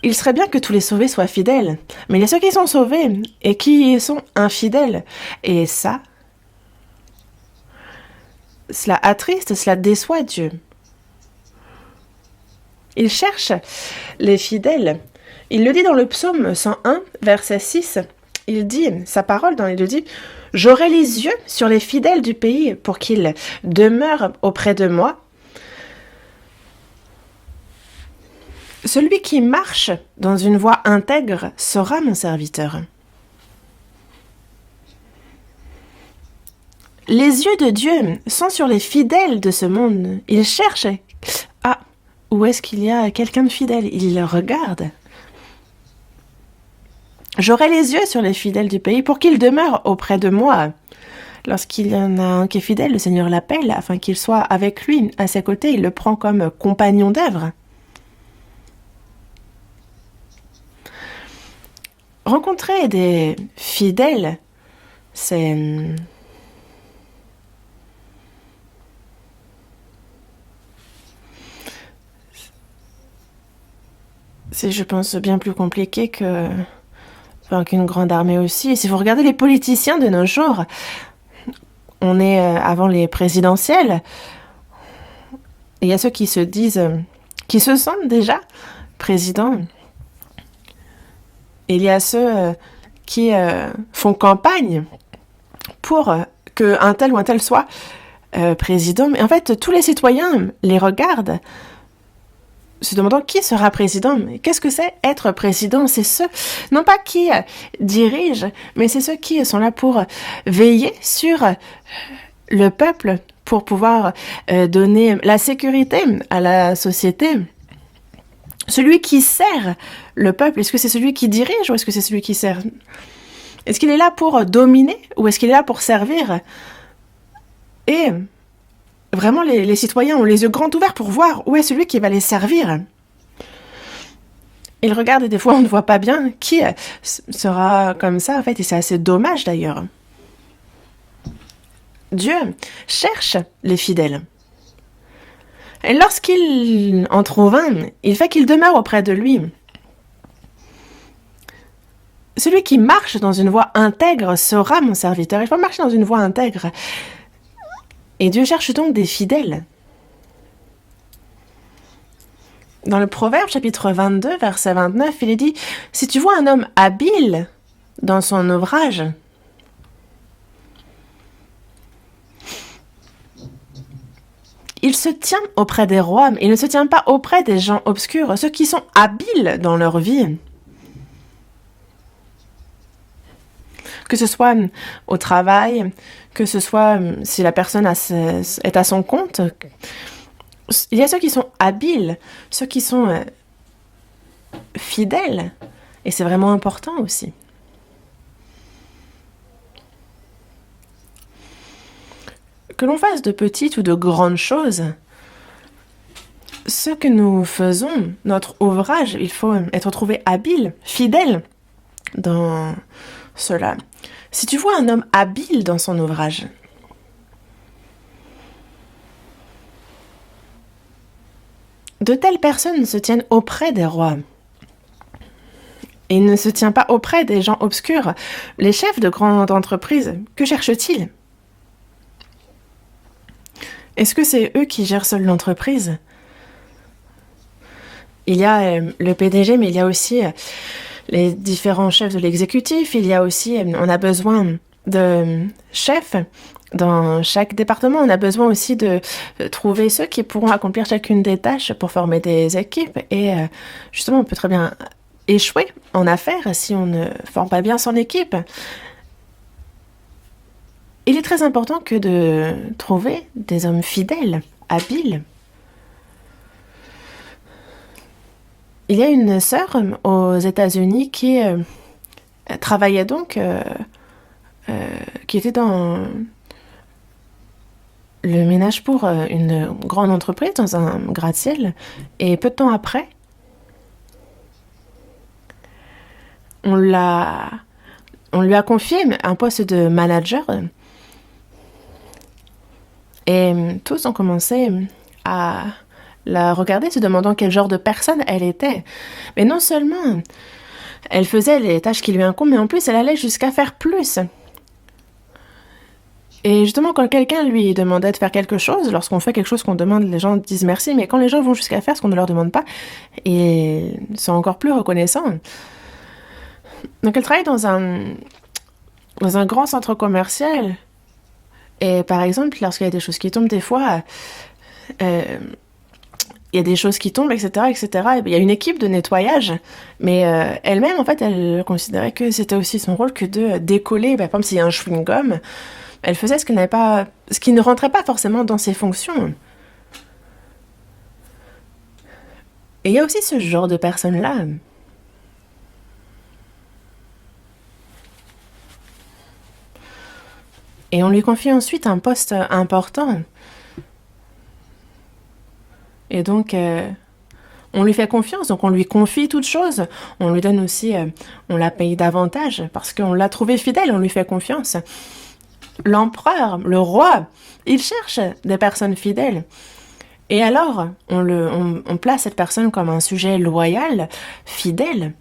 Il serait bien que tous les sauvés soient fidèles, mais il y a ceux qui sont sauvés et qui sont infidèles. Et ça, cela attriste, cela déçoit Dieu. Il cherche les fidèles. Il le dit dans le psaume 101, verset 6. Il dit, sa parole, il le dit, « J'aurai les yeux sur les fidèles du pays pour qu'ils demeurent auprès de moi. » Celui qui marche dans une voie intègre sera mon serviteur. Les yeux de Dieu sont sur les fidèles de ce monde. Il cherche. Ah, où est-ce qu'il y a quelqu'un de fidèle? Il le regarde. J'aurai les yeux sur les fidèles du pays pour qu'ils demeurent auprès de moi. Lorsqu'il y en a un qui est fidèle, le Seigneur l'appelle afin qu'il soit avec lui, à ses côtés. Il le prend comme compagnon d'œuvre. Rencontrer des fidèles, c'est je pense, bien plus compliqué qu'une grande armée aussi. Et si vous regardez les politiciens de nos jours, on est avant les présidentielles, et il y a ceux qui se disent, qui se sentent déjà présidents. Et il y a ceux qui font campagne pour qu'un tel ou un tel soit président. Mais en fait, tous les citoyens les regardent, se demandant qui sera président. Mais qu'est-ce que c'est être président? C'est ceux, non pas qui dirigent, mais c'est ceux qui sont là pour veiller sur le peuple, pour pouvoir donner la sécurité à la société. Celui qui sert le peuple, est-ce que c'est celui qui dirige ou est-ce que c'est celui qui sert? Est-ce qu'il est là pour dominer ou est-ce qu'il est là pour servir? Et vraiment, les citoyens ont les yeux grands ouverts pour voir où est celui qui va les servir. Ils regardent et des fois on ne voit pas bien qui sera comme ça en fait, et c'est assez dommage d'ailleurs. Dieu cherche les fidèles. Et lorsqu'il en trouve un, il fait qu'il demeure auprès de lui. Celui qui marche dans une voie intègre sera mon serviteur. Il faut marcher dans une voie intègre. Et Dieu cherche donc des fidèles. Dans le Proverbe, chapitre 22, verset 29, il est dit « Si tu vois un homme habile dans son ouvrage, il se tient auprès des rois, mais il ne se tient pas auprès des gens obscurs, ceux qui sont habiles dans leur vie. » Que ce soit au travail, que ce soit si la personne est à son compte, il y a ceux qui sont habiles, ceux qui sont fidèles, et c'est vraiment important aussi. Que l'on fasse de petites ou de grandes choses, ce que nous faisons, notre ouvrage, il faut être trouvé habile, fidèle dans cela. Si tu vois un homme habile dans son ouvrage, de telles personnes se tiennent auprès des rois. Il ne se tient pas auprès des gens obscurs. Les chefs de grandes entreprises, que cherchent-ils? Est-ce que c'est eux qui gèrent seuls l'entreprise? Il y a le PDG, mais il y a aussi les différents chefs de l'exécutif. Il y a aussi, on a besoin de chefs dans chaque département. On a besoin aussi de trouver ceux qui pourront accomplir chacune des tâches pour former des équipes. Et justement, on peut très bien échouer en affaires si on ne forme pas bien son équipe. Il est très important que de trouver des hommes fidèles, habiles. Il y a une sœur aux États-Unis qui travaillait donc, qui était dans le ménage pour une grande entreprise dans un gratte-ciel. Et peu de temps après, on lui a confié un poste de manager. Et tous ont commencé à la regarder, se demandant quel genre de personne elle était. Mais non seulement elle faisait les tâches qui lui incombent, mais en plus elle allait jusqu'à faire plus. Et justement, quand quelqu'un lui demandait de faire quelque chose, lorsqu'on fait quelque chose qu'on demande, les gens disent merci, mais quand les gens vont jusqu'à faire ce qu'on ne leur demande pas, ils sont encore plus reconnaissants. Donc elle travaille dans un grand centre commercial. Et par exemple, lorsqu'il y a des choses qui tombent, des fois, il y a des choses qui tombent, etc., etc. Et il y a une équipe de nettoyage, mais elle-même, en fait, elle considérait que c'était aussi son rôle que de décoller. Par exemple, s'il y a un chewing-gum, elle faisait ce qui ne rentrait pas forcément dans ses fonctions. Et il y a aussi ce genre de personnes-là. Et on lui confie ensuite un poste important. Et donc, on lui fait confiance, donc on lui confie toutes choses. On lui donne aussi, on la paye davantage parce qu'on l'a trouvé fidèle, on lui fait confiance. L'empereur, le roi, il cherche des personnes fidèles. Et alors, on place cette personne comme un sujet loyal, fidèle.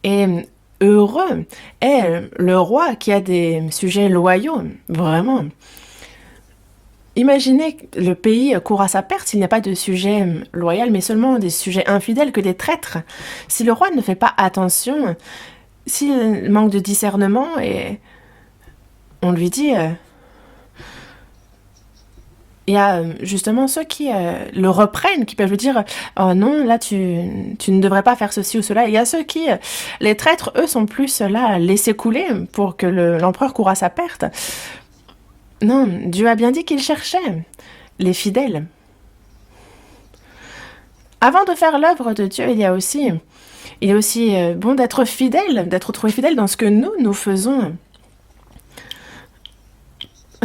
Et heureux est le roi qui a des sujets loyaux, vraiment. Imaginez que le pays court à sa perte s'il n'y a pas de sujet loyal, mais seulement des sujets infidèles que des traîtres. Si le roi ne fait pas attention, s'il manque de discernement, et on lui dit... il y a justement ceux qui le reprennent, qui peuvent lui dire « Oh non, là, tu ne devrais pas faire ceci ou cela. » Il y a ceux qui, les traîtres, eux, sont plus là à laisser couler pour que l'empereur court à sa perte. Non, Dieu a bien dit qu'il cherchait les fidèles. Avant de faire l'œuvre de Dieu, il est aussi bon d'être fidèle, d'être trouvé fidèle dans ce que nous faisons.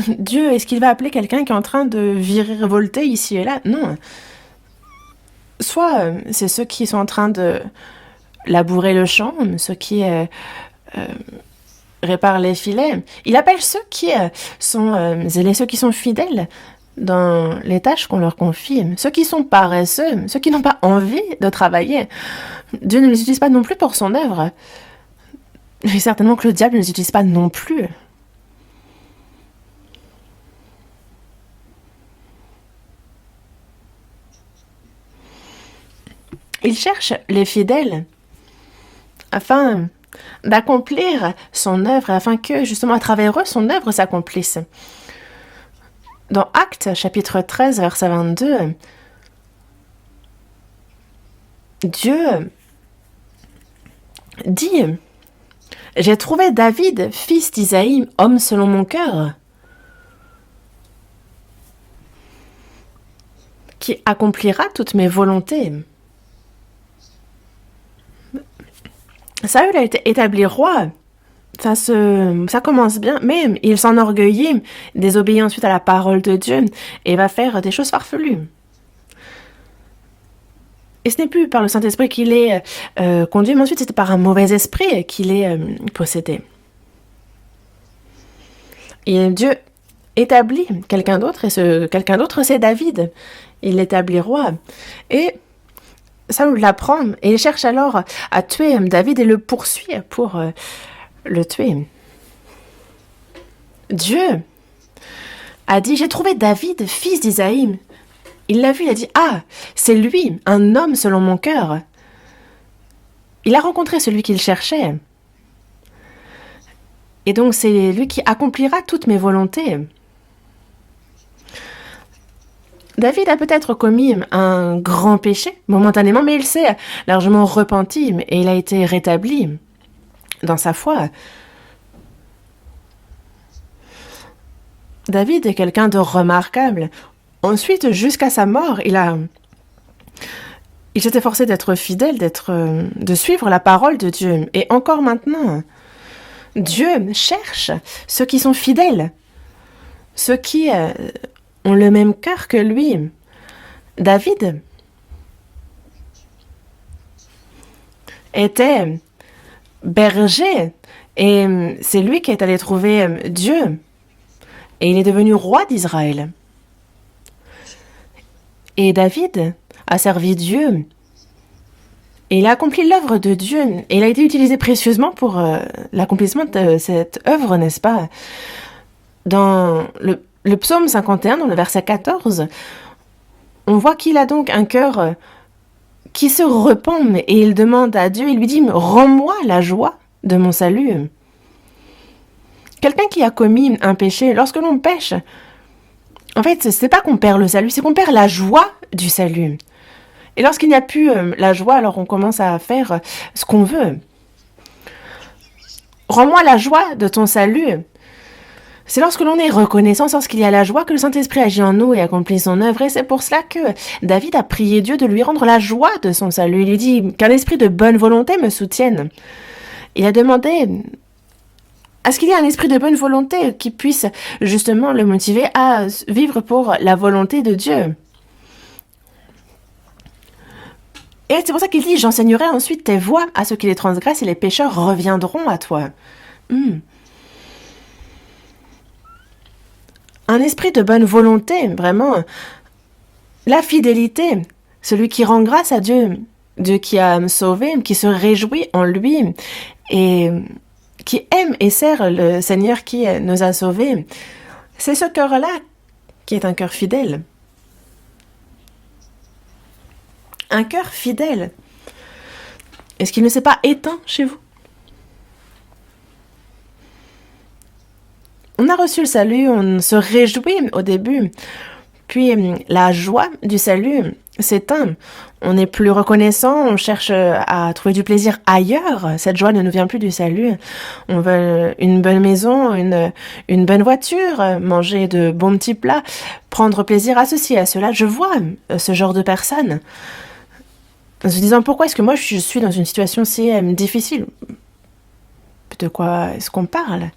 Dieu, est-ce qu'il va appeler quelqu'un qui est en train de virer, révolter ici et là? Non. Soit c'est ceux qui sont en train de labourer le champ, ceux qui réparent les filets. Il appelle ceux qui sont zélés, ceux qui sont fidèles dans les tâches qu'on leur confie, ceux qui sont paresseux, ceux qui n'ont pas envie de travailler. Dieu ne les utilise pas non plus pour son œuvre. Et certainement que le diable ne les utilise pas non plus. Il cherche les fidèles afin d'accomplir son œuvre, afin que, justement, à travers eux, son œuvre s'accomplisse. Dans Actes, chapitre 13, verset 22, Dieu dit « J'ai trouvé David, fils d'Isaïe, homme selon mon cœur, qui accomplira toutes mes volontés. » Saül a été établi roi. Ça commence bien, mais il s'enorgueillit, désobéit ensuite à la parole de Dieu et va faire des choses farfelues. Et ce n'est plus par le Saint-Esprit qu'il est conduit, mais ensuite c'est par un mauvais esprit qu'il est possédé. Et Dieu établit quelqu'un d'autre, et ce quelqu'un d'autre c'est David. Il l'établit roi. Et Saül l'apprend et il cherche alors à tuer David et le poursuit pour le tuer. Dieu a dit, j'ai trouvé David, fils d'Isaïe. Il l'a vu, il a dit, ah, c'est lui, un homme selon mon cœur. Il a rencontré celui qu'il cherchait. Et donc c'est lui qui accomplira toutes mes volontés. David a peut-être commis un grand péché momentanément, mais il s'est largement repenti et il a été rétabli dans sa foi. David est quelqu'un de remarquable. Ensuite, jusqu'à sa mort, il s'est efforcé d'être fidèle, de suivre la parole de Dieu. Et encore maintenant, Dieu cherche ceux qui sont fidèles, ceux qui ont le même cœur que lui. David était berger et c'est lui qui est allé trouver Dieu et il est devenu roi d'Israël. Et David a servi Dieu et il a accompli l'œuvre de Dieu et il a été utilisé précieusement pour l'accomplissement de cette œuvre, n'est-ce pas? Dans le psaume 51, dans le verset 14, on voit qu'il a donc un cœur qui se repent et il demande à Dieu, il lui dit, rends-moi la joie de mon salut. Quelqu'un qui a commis un péché, lorsque l'on pêche, en fait, c'est pas qu'on perd le salut, c'est qu'on perd la joie du salut. Et lorsqu'il n'y a plus la joie, alors on commence à faire ce qu'on veut. Rends-moi la joie de ton salut. C'est lorsque l'on est reconnaissant, lorsqu'il y a la joie, que le Saint-Esprit agit en nous et accomplit son œuvre. Et c'est pour cela que David a prié Dieu de lui rendre la joie de son salut. Il lui dit qu'un esprit de bonne volonté me soutienne. Il a demandé à ce qu'il y ait un esprit de bonne volonté qui puisse justement le motiver à vivre pour la volonté de Dieu. Et c'est pour ça qu'il dit, j'enseignerai ensuite tes voies à ceux qui les transgressent et les pécheurs reviendront à toi. Un esprit de bonne volonté, vraiment. La fidélité, celui qui rend grâce à Dieu, Dieu qui a sauvé, qui se réjouit en lui et qui aime et sert le Seigneur qui nous a sauvés. C'est ce cœur-là qui est un cœur fidèle. Un cœur fidèle. Est-ce qu'il ne s'est pas éteint chez vous? On a reçu le salut, on se réjouit au début. Puis la joie du salut s'éteint. On n'est plus reconnaissant, on cherche à trouver du plaisir ailleurs. Cette joie ne nous vient plus du salut. On veut une bonne maison, une bonne voiture, manger de bons petits plats, prendre plaisir à ceci, à cela. Je vois ce genre de personnes en se disant pourquoi est-ce que moi je suis dans une situation si difficile? De quoi est-ce qu'on parle?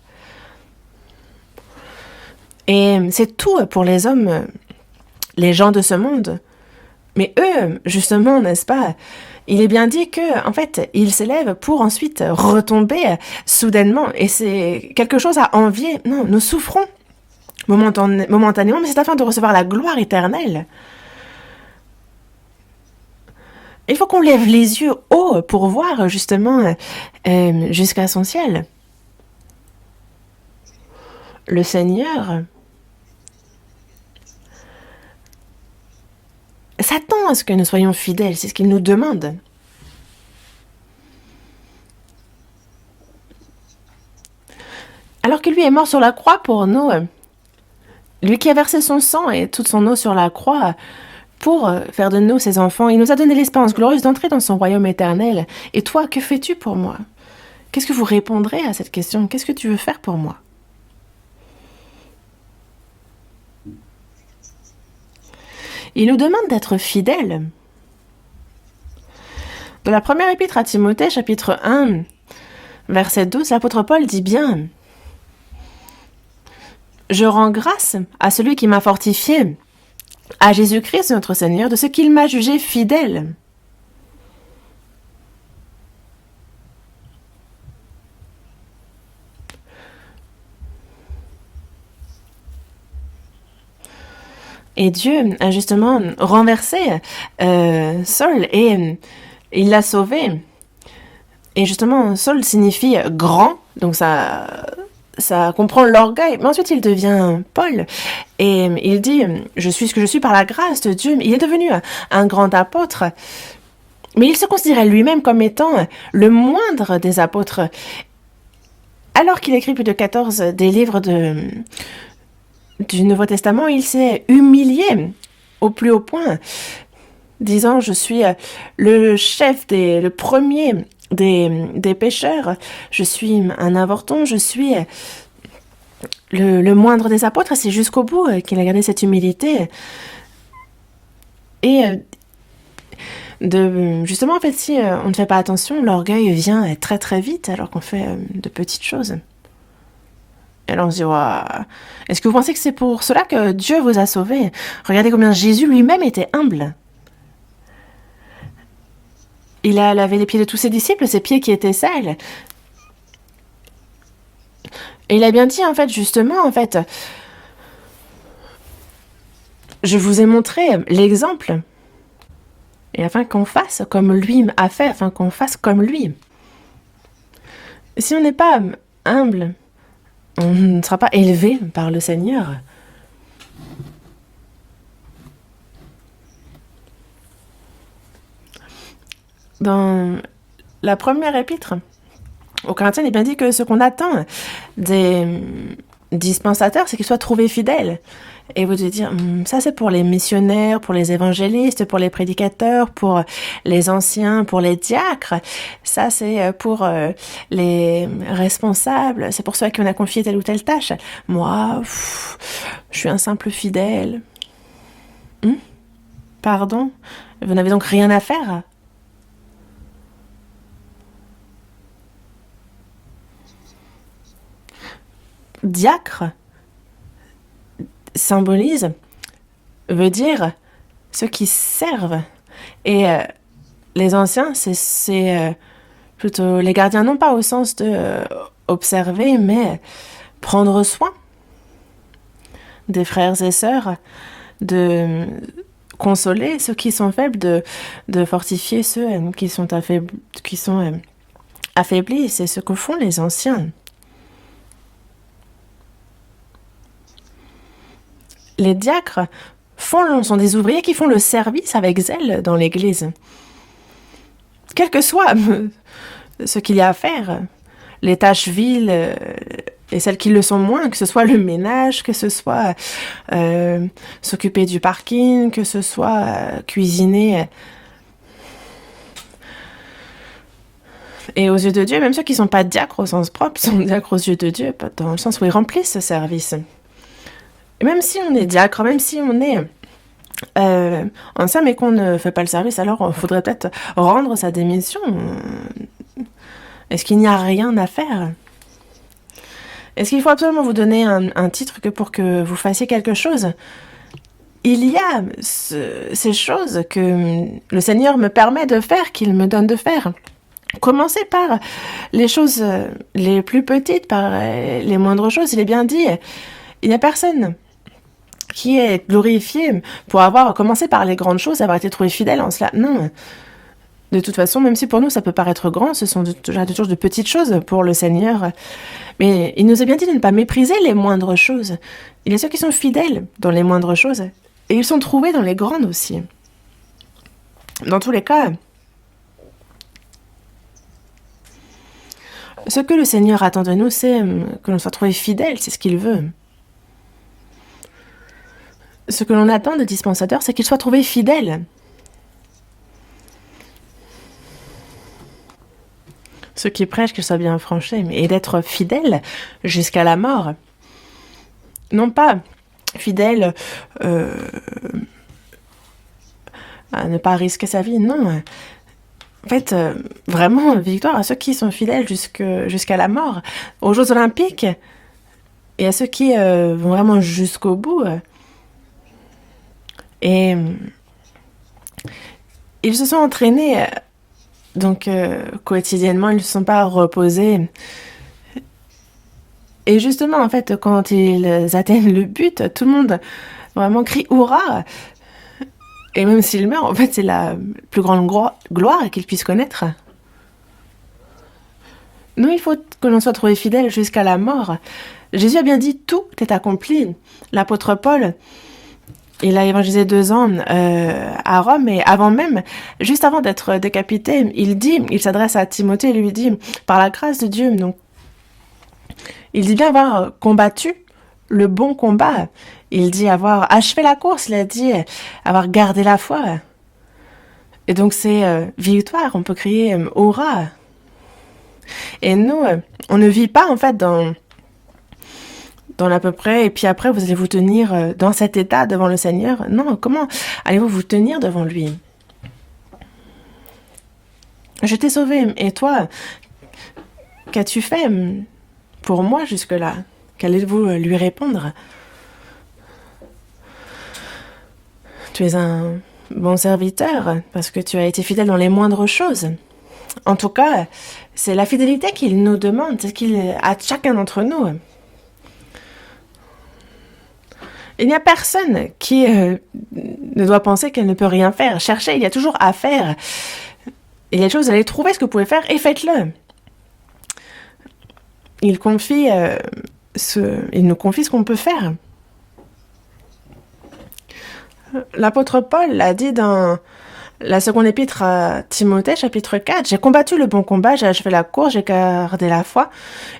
Et c'est tout pour les hommes, les gens de ce monde. Mais eux, justement, n'est-ce pas, il est bien dit que, en fait, ils s'élèvent pour ensuite retomber soudainement. Et c'est quelque chose à envier. Non, nous souffrons momentanément, mais c'est afin de recevoir la gloire éternelle. Il faut qu'on lève les yeux haut pour voir, justement, jusqu'à son ciel. Le Seigneur s'attend à ce que nous soyons fidèles, c'est ce qu'il nous demande. Alors que lui est mort sur la croix pour nous, lui qui a versé son sang et toute son eau sur la croix pour faire de nous ses enfants, il nous a donné l'espérance glorieuse d'entrer dans son royaume éternel. Et toi, que fais-tu pour moi? Qu'est-ce que vous répondrez à cette question? Qu'est-ce que tu veux faire pour moi? Il nous demande d'être fidèles. Dans la première épître à Timothée, chapitre 1, verset 12, l'apôtre Paul dit bien « Je rends grâce à celui qui m'a fortifié, à Jésus-Christ notre Seigneur, de ce qu'il m'a jugé fidèle. » Et Dieu a justement renversé Saul et il l'a sauvé. Et justement, Saul signifie grand, donc ça comprend l'orgueil. Mais ensuite, il devient Paul. Et il dit, je suis ce que je suis par la grâce de Dieu. Il est devenu un grand apôtre. Mais il se considérait lui-même comme étant le moindre des apôtres. Alors qu'il écrit plus de 14 des livres du Nouveau Testament, il s'est humilié au plus haut point, disant, je suis le premier des pécheurs, je suis un avorton, je suis le moindre des apôtres. C'est jusqu'au bout qu'il a gardé cette humilité. Et justement, en fait, si on ne fait pas attention, l'orgueil vient très très vite alors qu'on fait de petites choses. Et alors on se dit, wow. Est-ce que vous pensez que c'est pour cela que Dieu vous a sauvé? Regardez combien Jésus lui-même était humble. Il a lavé les pieds de tous ses disciples, ses pieds qui étaient sales. Et il a bien dit, en fait, justement, en fait, je vous ai montré l'exemple. Et afin qu'on fasse comme lui a fait, afin qu'on fasse comme lui. Si on n'est pas humble, on ne sera pas élevé par le Seigneur. Dans la première épître aux Corinthiens, il est bien dit que ce qu'on attend des dispensateurs, c'est qu'ils soient trouvés fidèles. Et vous devez dire, ça c'est pour les missionnaires, pour les évangélistes, pour les prédicateurs, pour les anciens, pour les diacres. Ça c'est pour les responsables, c'est pour ceux à qui on a confié telle ou telle tâche. Moi, je suis un simple fidèle. Pardon? Vous n'avez donc rien à faire? Diacre symbolise, veut dire ceux qui servent. Et les anciens, c'est plutôt les gardiens, non pas au sens de observer, mais prendre soin des frères et sœurs, de consoler ceux qui sont faibles, de fortifier ceux qui sont affaiblis. C'est ce que font les anciens. Les diacres sont des ouvriers qui font le service avec zèle dans l'Église. Quel que soit ce qu'il y a à faire, les tâches viles et celles qui le sont moins, que ce soit le ménage, que ce soit s'occuper du parking, que ce soit cuisiner. Et aux yeux de Dieu, même ceux qui ne sont pas diacres au sens propre sont diacres aux yeux de Dieu, dans le sens où ils remplissent ce service. Et même si on est diacre, même si on est ancien mais qu'on ne fait pas le service, alors il faudrait peut-être rendre sa démission. Est-ce qu'il n'y a rien à faire? Est-ce qu'il faut absolument vous donner un titre que pour que vous fassiez quelque chose? Il y a ces choses que le Seigneur me permet de faire, qu'il me donne de faire. Commencez par les choses les plus petites, par les moindres choses. Il est bien dit, il n'y a personne qui est glorifié pour avoir commencé par les grandes choses, avoir été trouvé fidèle en cela. Non. De toute façon, même si pour nous ça peut paraître grand, ce sont toujours de petites choses pour le Seigneur. Mais il nous a bien dit de ne pas mépriser les moindres choses. Il y a ceux qui sont fidèles dans les moindres choses, et ils sont trouvés dans les grandes aussi. Dans tous les cas, ce que le Seigneur attend de nous, c'est que l'on soit trouvé fidèle, c'est ce qu'il veut. Ce que l'on attend des dispensateurs, c'est qu'ils soient trouvés fidèles. Ceux qui prêchent qu'ils soient bien franchis, et d'être fidèles jusqu'à la mort. Non pas fidèles à ne pas risquer sa vie, non. En fait, vraiment, victoire à ceux qui sont fidèles jusqu'à la mort, aux Jeux Olympiques, et à ceux qui vont vraiment jusqu'au bout. Et ils se sont entraînés, donc quotidiennement, ils ne se sont pas reposés. Et justement, en fait, quand ils atteignent le but, tout le monde vraiment crie hurrah. Et même s'il meurt, en fait, c'est la plus grande gloire qu'il puisse connaître. Nous, il faut que l'on soit trouvé fidèle jusqu'à la mort. Jésus a bien dit, tout est accompli. L'apôtre Paul, il a évangélisé 2 ans à Rome, et avant même, juste avant d'être décapité, il s'adresse à Timothée et lui dit, par la grâce de Dieu, donc, il dit bien avoir combattu le bon combat. Il dit avoir achevé la course, il a dit avoir gardé la foi. Et donc c'est victoire, on peut crier hurrah. Et nous, on ne vit pas en fait dans l'à peu près, et puis après vous allez vous tenir dans cet état devant le Seigneur. Non, comment allez-vous vous tenir devant lui? Je t'ai sauvé, et toi, qu'as-tu fait pour moi jusque-là? Qu'allez-vous lui répondre? Tu es un bon serviteur, parce que tu as été fidèle dans les moindres choses. En tout cas, c'est la fidélité qu'il nous demande, qu'il a chacun d'entre nous. Il n'y a personne qui ne doit penser qu'elle ne peut rien faire. Cherchez, il y a toujours à faire. Il y a des choses, allez trouver ce que vous pouvez faire et faites-le. Il nous confie ce qu'on peut faire. L'apôtre Paul l'a dit dans la seconde épître à Timothée, chapitre 4. J'ai combattu le bon combat, j'ai achevé la course, j'ai gardé la foi.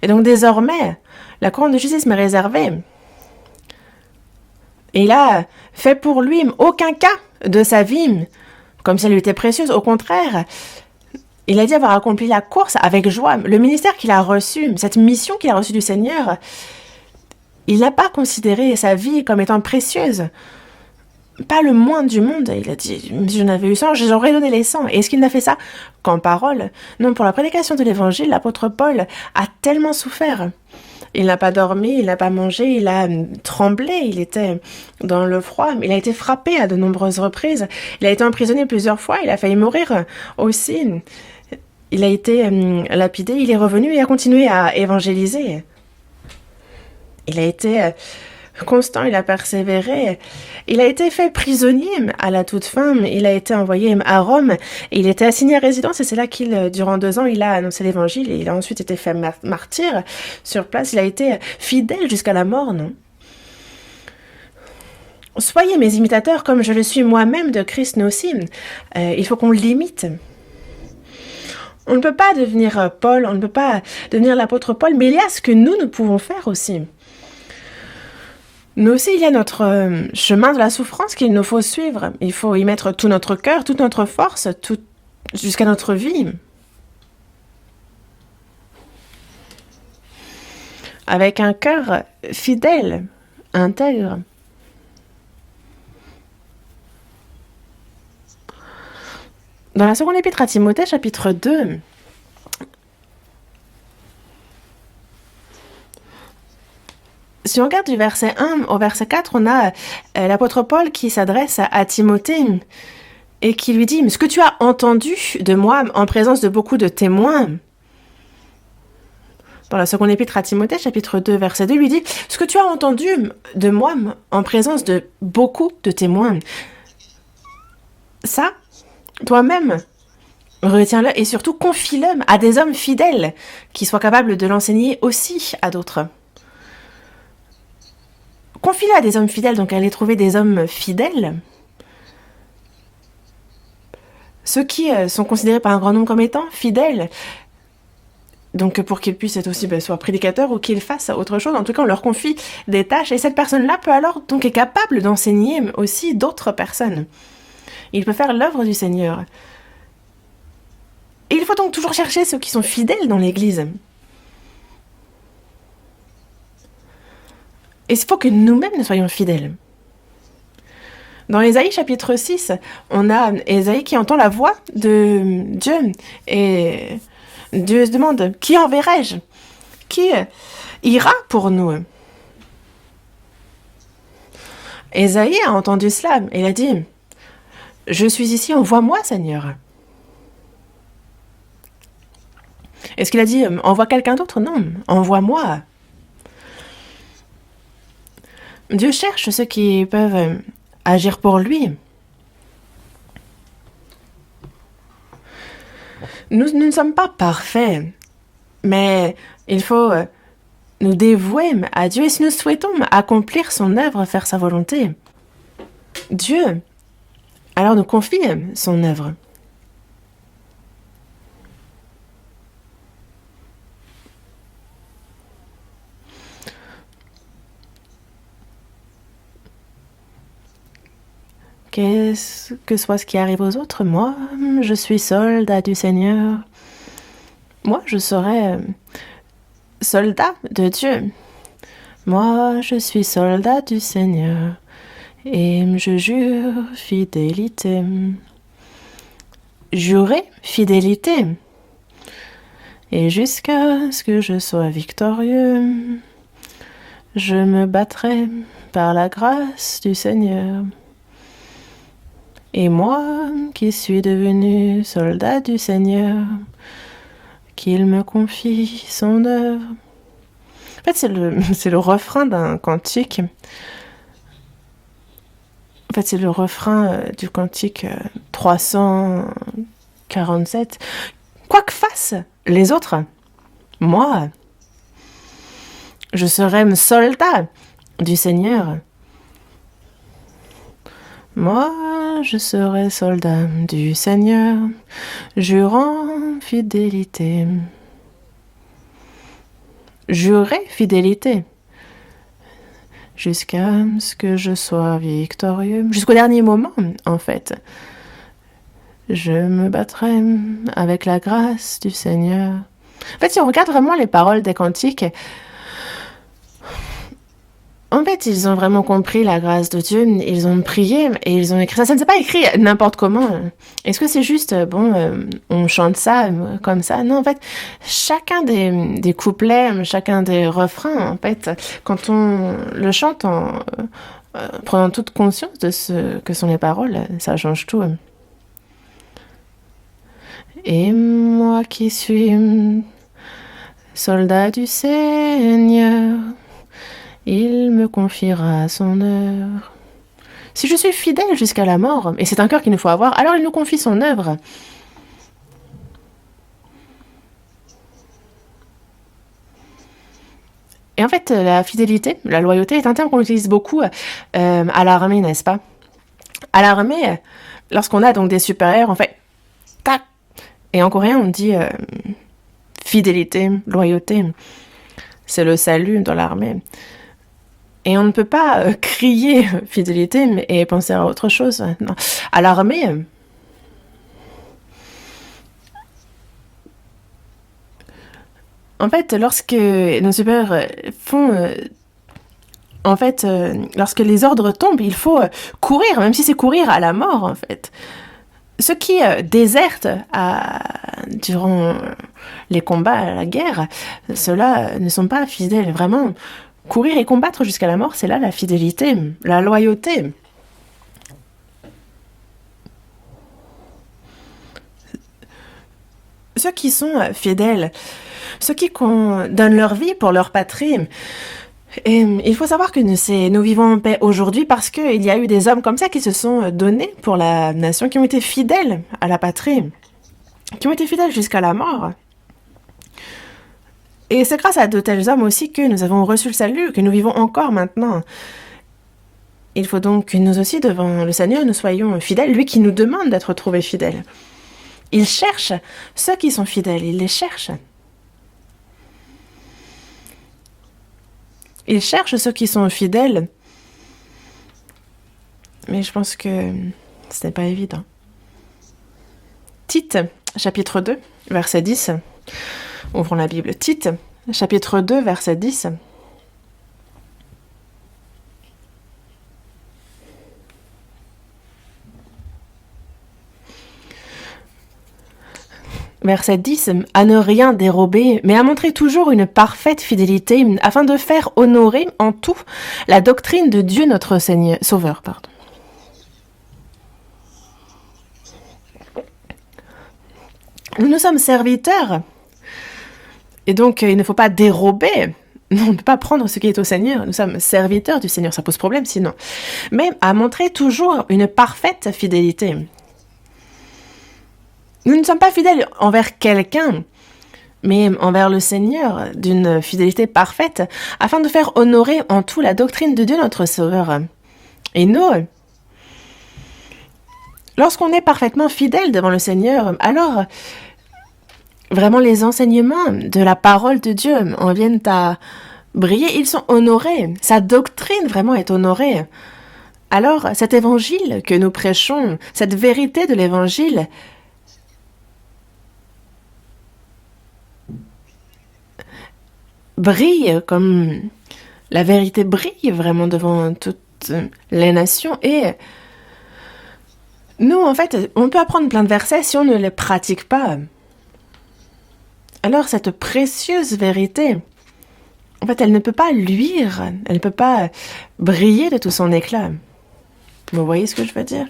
Et donc désormais, la couronne de justice m'est réservée. Et il a fait pour lui aucun cas de sa vie, comme si elle lui était précieuse. Au contraire, il a dit avoir accompli la course avec joie. Le ministère qu'il a reçu, cette mission qu'il a reçue du Seigneur, il n'a pas considéré sa vie comme étant précieuse. Pas le moins du monde. Il a dit, si j'en avais eu 100, j'aurais donné les 100. Et est-ce qu'il n'a fait ça qu'en parole? Non, pour la prédication de l'évangile, l'apôtre Paul a tellement souffert. Il n'a pas dormi, il n'a pas mangé, il a tremblé, il était dans le froid, il a été frappé à de nombreuses reprises, il a été emprisonné plusieurs fois, il a failli mourir aussi. Il a été lapidé, il est revenu et a continué à évangéliser. Il a été constant, il a persévéré. Il a été fait prisonnier à la toute fin. Il a été envoyé à Rome. Et il était assigné à résidence et c'est là qu'il, durant 2 ans, il a annoncé l'évangile et il a ensuite été fait martyr sur place. Il a été fidèle jusqu'à la mort, non? Soyez mes imitateurs comme je le suis moi-même de Christ, nous aussi. Il faut qu'on l'imite. On ne peut pas devenir Paul, on ne peut pas devenir l'apôtre Paul, mais il y a ce que nous pouvons faire aussi. Nous aussi, il y a notre chemin de la souffrance qu'il nous faut suivre. Il faut y mettre tout notre cœur, toute notre force, jusqu'à notre vie. Avec un cœur fidèle, intègre. Dans la seconde épître à Timothée, chapitre 2, si on regarde du verset 1 au verset 4, on a l'apôtre Paul qui s'adresse à Timothée et qui lui dit « Ce que tu as entendu de moi en présence de beaucoup de témoins », dans la seconde épître à Timothée, chapitre 2, verset 2, lui dit « Ce que tu as entendu de moi en présence de beaucoup de témoins », ça, toi-même, retiens-le et surtout confie-le à des hommes fidèles qui soient capables de l'enseigner aussi à d'autres. Confie-le à des hommes fidèles, donc allez trouver des hommes fidèles. Ceux qui sont considérés par un grand nombre comme étant fidèles. Donc pour qu'ils puissent être aussi soit prédicateurs ou qu'ils fassent autre chose, en tout cas on leur confie des tâches et cette personne-là peut alors donc être capable d'enseigner aussi d'autres personnes. Il peut faire l'œuvre du Seigneur. Et il faut donc toujours chercher ceux qui sont fidèles dans l'Église. Et il faut que nous-mêmes nous soyons fidèles. Dans Ésaïe chapitre 6, on a Ésaïe qui entend la voix de Dieu. Et Dieu se demande, qui enverrai-je? Qui ira pour nous? Ésaïe a entendu cela et il a dit, je suis ici, envoie-moi Seigneur. Est-ce qu'il a dit, envoie quelqu'un d'autre? Non, envoie-moi. Dieu cherche ceux qui peuvent agir pour lui. Nous ne sommes pas parfaits, mais il faut nous dévouer à Dieu et si nous souhaitons accomplir son œuvre, faire sa volonté, Dieu, alors nous confie son œuvre. Qu'est-ce que soit ce qui arrive aux autres, moi, je suis soldat du Seigneur. Moi, je serai soldat de Dieu. Moi, je suis soldat du Seigneur. Et je jure fidélité. Jurer fidélité. Et jusqu'à ce que je sois victorieux, je me battrai par la grâce du Seigneur. Et moi, qui suis devenu soldat du Seigneur, qu'il me confie son œuvre. En fait, c'est le refrain d'un cantique. En fait, c'est le refrain du cantique 347. Quoi que fassent les autres, moi, je serai soldat du Seigneur. Moi, je serai soldat du Seigneur, jurant fidélité. Jurer fidélité. Jusqu'à ce que je sois victorieux. Jusqu'au dernier moment, en fait. Je me battrai avec la grâce du Seigneur. En fait, si on regarde vraiment les paroles des cantiques, en fait, ils ont vraiment compris la grâce de Dieu, ils ont prié et ils ont écrit ça. Ça ne s'est pas écrit n'importe comment. Est-ce que c'est juste, on chante ça comme ça? Non, en fait, chacun des couplets, chacun des refrains, en fait, quand on le chante en prenant toute conscience de ce que sont les paroles, ça change tout. Et moi qui suis soldat du Seigneur, il me confiera son œuvre. Si je suis fidèle jusqu'à la mort, et c'est un cœur qu'il nous faut avoir, alors il nous confie son œuvre. Et en fait, la fidélité, la loyauté est un terme qu'on utilise beaucoup à l'armée, n'est-ce pas? À l'armée, lorsqu'on a donc des supérieurs, on fait tac. Et en coréen, on dit fidélité, loyauté. C'est le salut dans l'armée. Et on ne peut pas crier fidélité et penser à autre chose. Non. À l'armée, en fait, lorsque nos supérieurs font... en fait, lorsque les ordres tombent, il faut courir, même si c'est courir à la mort, en fait. Ceux qui désertent durant les combats, la guerre, ceux-là ne sont pas fidèles, vraiment. Courir et combattre jusqu'à la mort, c'est là la fidélité, la loyauté. Ceux qui sont fidèles, ceux qui donnent leur vie pour leur patrie. Et il faut savoir que nous vivons en paix aujourd'hui parce qu'il y a eu des hommes comme ça qui se sont donnés pour la nation, qui ont été fidèles à la patrie, qui ont été fidèles jusqu'à la mort. Et c'est grâce à de tels hommes aussi que nous avons reçu le salut, que nous vivons encore maintenant. Il faut donc que nous aussi, devant le Seigneur, nous soyons fidèles, lui qui nous demande d'être trouvés fidèles. Il cherche ceux qui sont fidèles, il les cherche. Il cherche ceux qui sont fidèles. Mais je pense que ce n'est pas évident. Tite, chapitre 2, verset 10. Ouvrons la Bible. Tite, chapitre 2, verset 10. Verset 10, à ne rien dérober, mais à montrer toujours une parfaite fidélité, afin de faire honorer en tout la doctrine de Dieu notre Seigneur, Sauveur. Nous sommes serviteurs, et donc il ne faut pas dérober Non, on ne peut pas prendre ce qui est au Seigneur. Nous sommes serviteurs du Seigneur. Ça pose problème sinon. Mais à montrer toujours une parfaite fidélité. Nous ne sommes pas fidèles envers quelqu'un, mais envers le Seigneur, d'une fidélité parfaite, afin de faire honorer en tout la doctrine de Dieu notre Sauveur. Et nous, lorsqu'on est parfaitement fidèle devant le Seigneur, alors vraiment les enseignements de la parole de Dieu en viennent à briller, ils sont honorés, sa doctrine vraiment est honorée. Alors cet évangile que nous prêchons, cette vérité de l'évangile, brille comme la vérité brille vraiment devant toutes les nations. Et nous, en fait, on peut apprendre plein de versets si on ne les pratique pas. Alors cette précieuse vérité, en fait, elle ne peut pas luire, elle ne peut pas briller de tout son éclat. Vous voyez ce que je veux dire?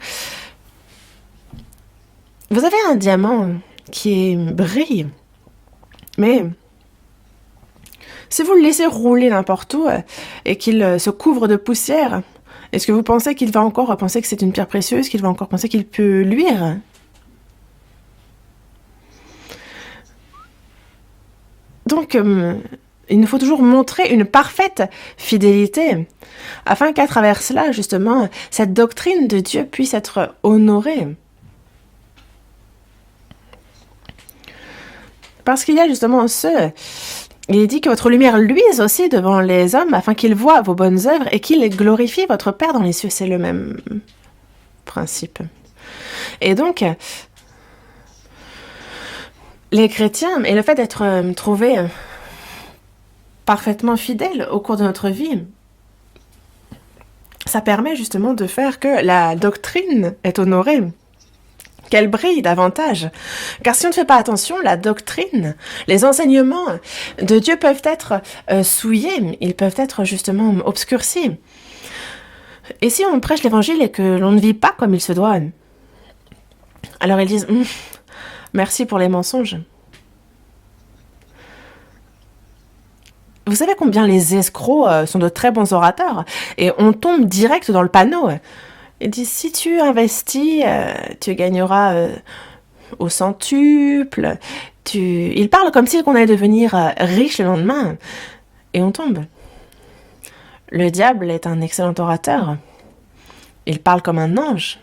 Vous avez un diamant qui brille, mais si vous le laissez rouler n'importe où et qu'il se couvre de poussière, est-ce que vous pensez qu'il va encore penser que c'est une pierre précieuse, qu'il va encore penser qu'il peut luire? Donc, il nous faut toujours montrer une parfaite fidélité, afin qu'à travers cela, justement, cette doctrine de Dieu puisse être honorée. Parce qu'il y a justement il est dit que votre lumière luise aussi devant les hommes, afin qu'ils voient vos bonnes œuvres et qu'ils glorifient votre Père dans les cieux. C'est le même principe. Et donc, les chrétiens, et le fait d'être trouvés parfaitement fidèles au cours de notre vie, ça permet justement de faire que la doctrine est honorée, qu'elle brille davantage. Car si on ne fait pas attention, la doctrine, les enseignements de Dieu peuvent être souillés, ils peuvent être justement obscurcis. Et si on prêche l'évangile et que l'on ne vit pas comme il se doit, alors ils disent merci pour les mensonges. Vous savez combien les escrocs sont de très bons orateurs et on tombe direct dans le panneau. Ils disent si tu investis, tu gagneras au centuple. Ils parlent comme si on allait devenir riche le lendemain et on tombe. Le diable est un excellent orateur. Il parle comme un ange.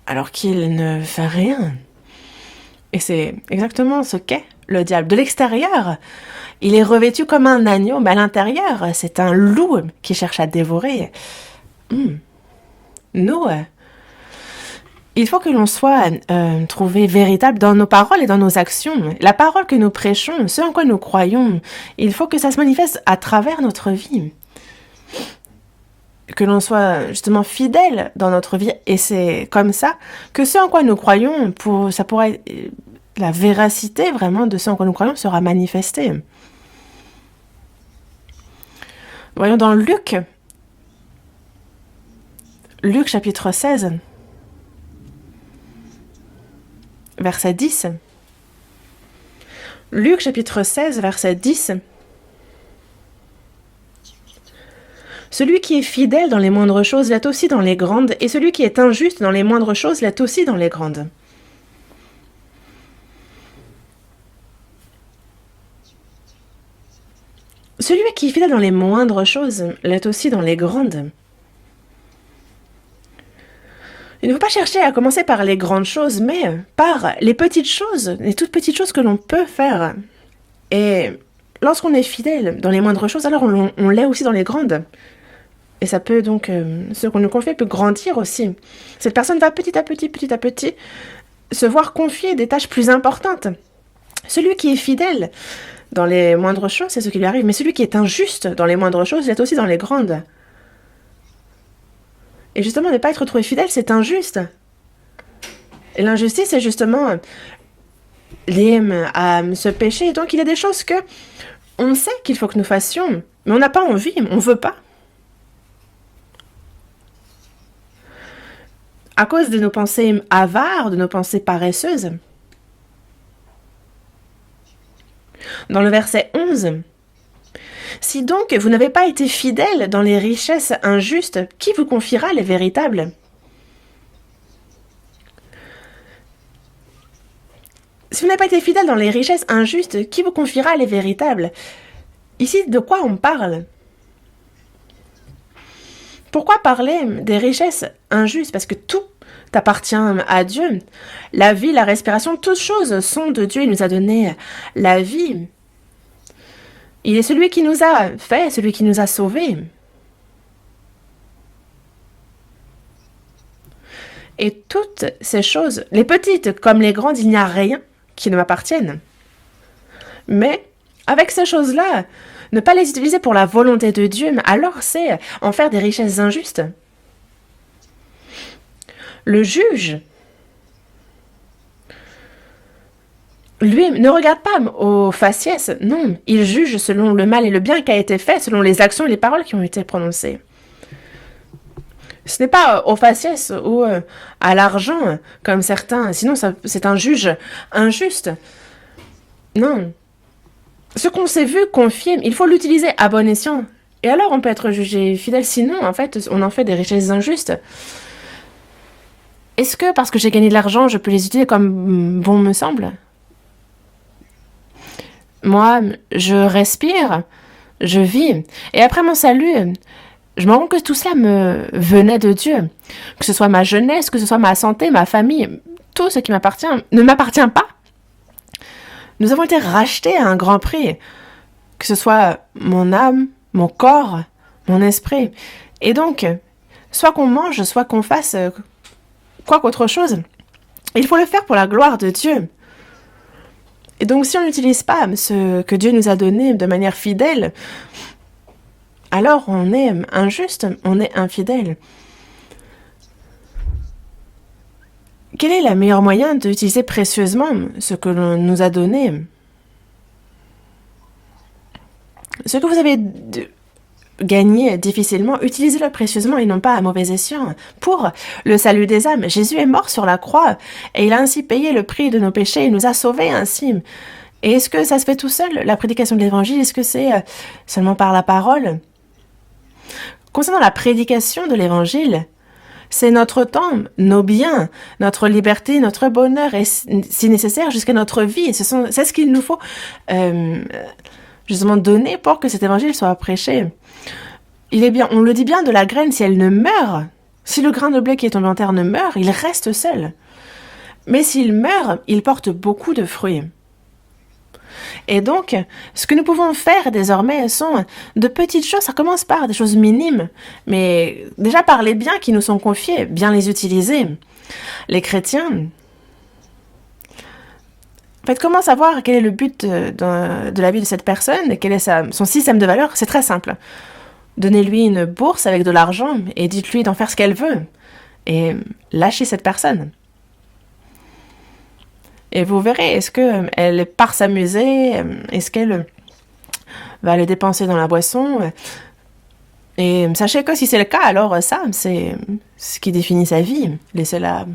Alors qu'il ne fait rien. Et c'est exactement ce qu'est le diable. De l'extérieur, il est revêtu comme un agneau, mais à l'intérieur, c'est un loup qui cherche à dévorer. Nous, il faut que l'on soit trouvé véritable dans nos paroles et dans nos actions. La parole que nous prêchons, ce en quoi nous croyons, il faut que ça se manifeste à travers notre vie. Que l'on soit justement fidèle dans notre vie. Et c'est comme ça que ce en quoi nous croyons, ça pourrait... La véracité vraiment de ce en quoi nous croyons sera manifestée. Voyons dans Luc chapitre 16, verset 10. Luc chapitre 16, verset 10. Celui qui est fidèle dans les moindres choses l'est aussi dans les grandes, et celui qui est injuste dans les moindres choses l'est aussi dans les grandes. Celui qui est fidèle dans les moindres choses l'est aussi dans les grandes. Il ne faut pas chercher à commencer par les grandes choses, mais par les petites choses, les toutes petites choses que l'on peut faire. Et lorsqu'on est fidèle dans les moindres choses, alors on l'est aussi dans les grandes. Et ça peut donc, ce qu'on nous confie peut grandir aussi. Cette personne va petit à petit, se voir confier des tâches plus importantes. Celui qui est fidèle dans les moindres choses, c'est ce qui lui arrive. Mais celui qui est injuste dans les moindres choses, il est aussi dans les grandes. Et justement, ne pas être trouvé fidèle, c'est injuste. Et l'injustice, c'est justement lié à ce péché. Et donc, il y a des choses que on sait qu'il faut que nous fassions, mais on n'a pas envie, on ne veut pas. À cause de nos pensées avares, de nos pensées paresseuses. Dans le verset 11, « Si donc vous n'avez pas été fidèles dans les richesses injustes, qui vous confiera les véritables ?» Si vous n'avez pas été fidèles dans les richesses injustes, qui vous confiera les véritables? Ici, de quoi on parle? Pourquoi parler des richesses injustes? Parce que tout appartient à Dieu. La vie, la respiration, toutes choses sont de Dieu. Il nous a donné la vie. Il est celui qui nous a fait, celui qui nous a sauvés. Et toutes ces choses, les petites comme les grandes, il n'y a rien qui ne m'appartienne. Mais avec ces choses-là, ne pas les utiliser pour la volonté de Dieu, mais alors c'est en faire des richesses injustes. Le juge, lui, ne regarde pas au faciès, non, il juge selon le mal et le bien qui a été fait, selon les actions et les paroles qui ont été prononcées. Ce n'est pas au faciès ou à l'argent, comme certains, sinon c'est un juge injuste. Non. Ce qu'on s'est vu confier, il faut l'utiliser à bon escient. Et alors on peut être jugé fidèle, sinon en fait on en fait des richesses injustes. Est-ce que parce que j'ai gagné de l'argent, je peux les utiliser comme bon me semble? Moi, je respire, je vis, et après mon salut, je me rends compte que tout cela me venait de Dieu. Que ce soit ma jeunesse, que ce soit ma santé, ma famille, tout ce qui m'appartient ne m'appartient pas. Nous avons été rachetés à un grand prix. Que ce soit mon âme, mon corps, mon esprit. Et donc, soit qu'on mange, soit qu'on fasse quoi qu'autre chose, il faut le faire pour la gloire de Dieu. Et donc, si on n'utilise pas ce que Dieu nous a donné de manière fidèle, alors on est injuste, on est infidèle. Quel est le meilleur moyen d'utiliser précieusement ce que l'on nous a donné? Ce que vous avez gagné difficilement, utilisez-le précieusement et non pas à mauvais escient pour le salut des âmes. Jésus est mort sur la croix et il a ainsi payé le prix de nos péchés, il nous a sauvés ainsi. Et est-ce que ça se fait tout seul, la prédication de l'évangile? Est-ce que c'est seulement par la parole? Concernant la prédication de l'évangile, c'est notre temps, nos biens, notre liberté, notre bonheur et si nécessaire jusqu'à notre vie. C'est ce qu'il nous faut justement donner pour que cet évangile soit prêché. Il est bien, on le dit bien de la graine, si elle ne meurt, si le grain de blé qui est tombé en terre ne meurt, il reste seul. Mais s'il meurt, il porte beaucoup de fruits. Et donc, ce que nous pouvons faire désormais sont de petites choses. Ça commence par des choses minimes, mais déjà par les biens qui nous sont confiés, bien les utiliser. Les chrétiens, en fait, comment savoir quel est le but de la vie de cette personne et quel est son système de valeurs? C'est très simple. Donnez-lui une bourse avec de l'argent et dites-lui d'en faire ce qu'elle veut. Et lâchez cette personne. Et vous verrez, est-ce qu'elle part s'amuser? Est-ce qu'elle va le dépenser dans la boisson? Et sachez que si c'est le cas, alors ça, c'est ce qui définit sa vie. Laissez-la.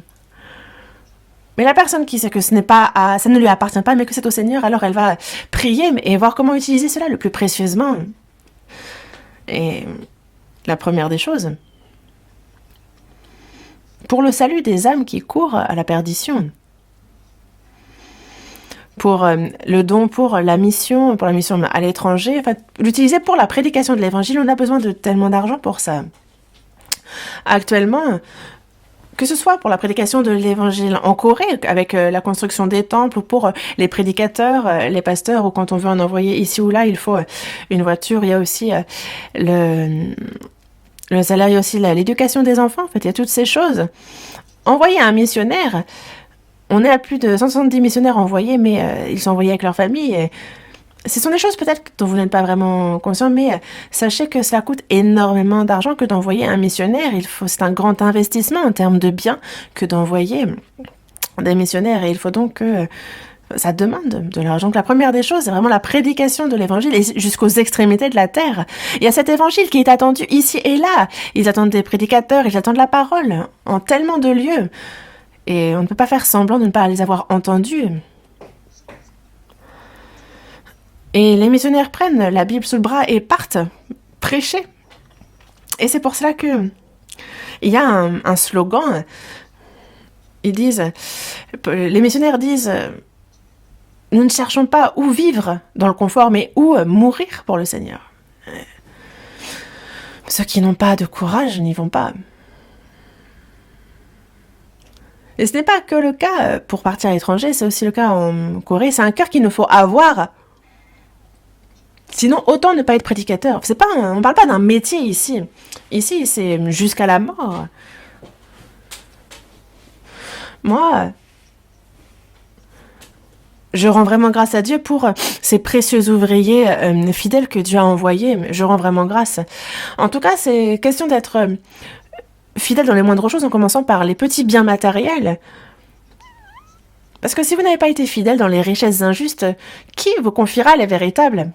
Mais la personne qui sait que ça ne lui appartient pas, mais que c'est au Seigneur, alors elle va prier et voir comment utiliser cela le plus précieusement. Et la première des choses, pour le salut des âmes qui courent à la perdition, pour le don, pour la mission à l'étranger, enfin, l'utiliser pour la prédication de l'évangile, on a besoin de tellement d'argent pour ça. Actuellement, que ce soit pour la prédication de l'évangile en Corée, avec la construction des temples, ou pour les prédicateurs, les pasteurs, ou quand on veut en envoyer ici ou là, il faut une voiture. Il y a aussi le salaire, il y a aussi l'éducation des enfants. En fait, il y a toutes ces choses. Envoyer un missionnaire, on est à plus de 170 missionnaires envoyés, mais ils sont envoyés avec leur famille. Et ce sont des choses peut-être dont vous n'êtes pas vraiment conscient, mais sachez que cela coûte énormément d'argent que d'envoyer un missionnaire. C'est un grand investissement en termes de biens que d'envoyer des missionnaires. Et il faut donc que ça demande de l'argent. Donc la première des choses, c'est vraiment la prédication de l'évangile et jusqu'aux extrémités de la terre. Il y a cet évangile qui est attendu ici et là. Ils attendent des prédicateurs, ils attendent la parole en tellement de lieux. Et on ne peut pas faire semblant de ne pas les avoir entendus. Et les missionnaires prennent la Bible sous le bras et partent prêcher. Et c'est pour cela que il y a un slogan. Ils disent, les missionnaires disent, nous ne cherchons pas où vivre dans le confort, mais où mourir pour le Seigneur. Ceux qui n'ont pas de courage n'y vont pas. Et ce n'est pas que le cas pour partir à l'étranger, c'est aussi le cas en Corée. C'est un cœur qu'il nous faut avoir. Sinon, autant ne pas être prédicateur. On ne parle pas d'un métier ici. Ici, c'est jusqu'à la mort. Moi, je rends vraiment grâce à Dieu pour ces précieux ouvriers fidèles que Dieu a envoyés. Je rends vraiment grâce. En tout cas, c'est question d'être fidèle dans les moindres choses en commençant par les petits biens matériels. Parce que si vous n'avez pas été fidèle dans les richesses injustes, qui vous confiera les véritables ?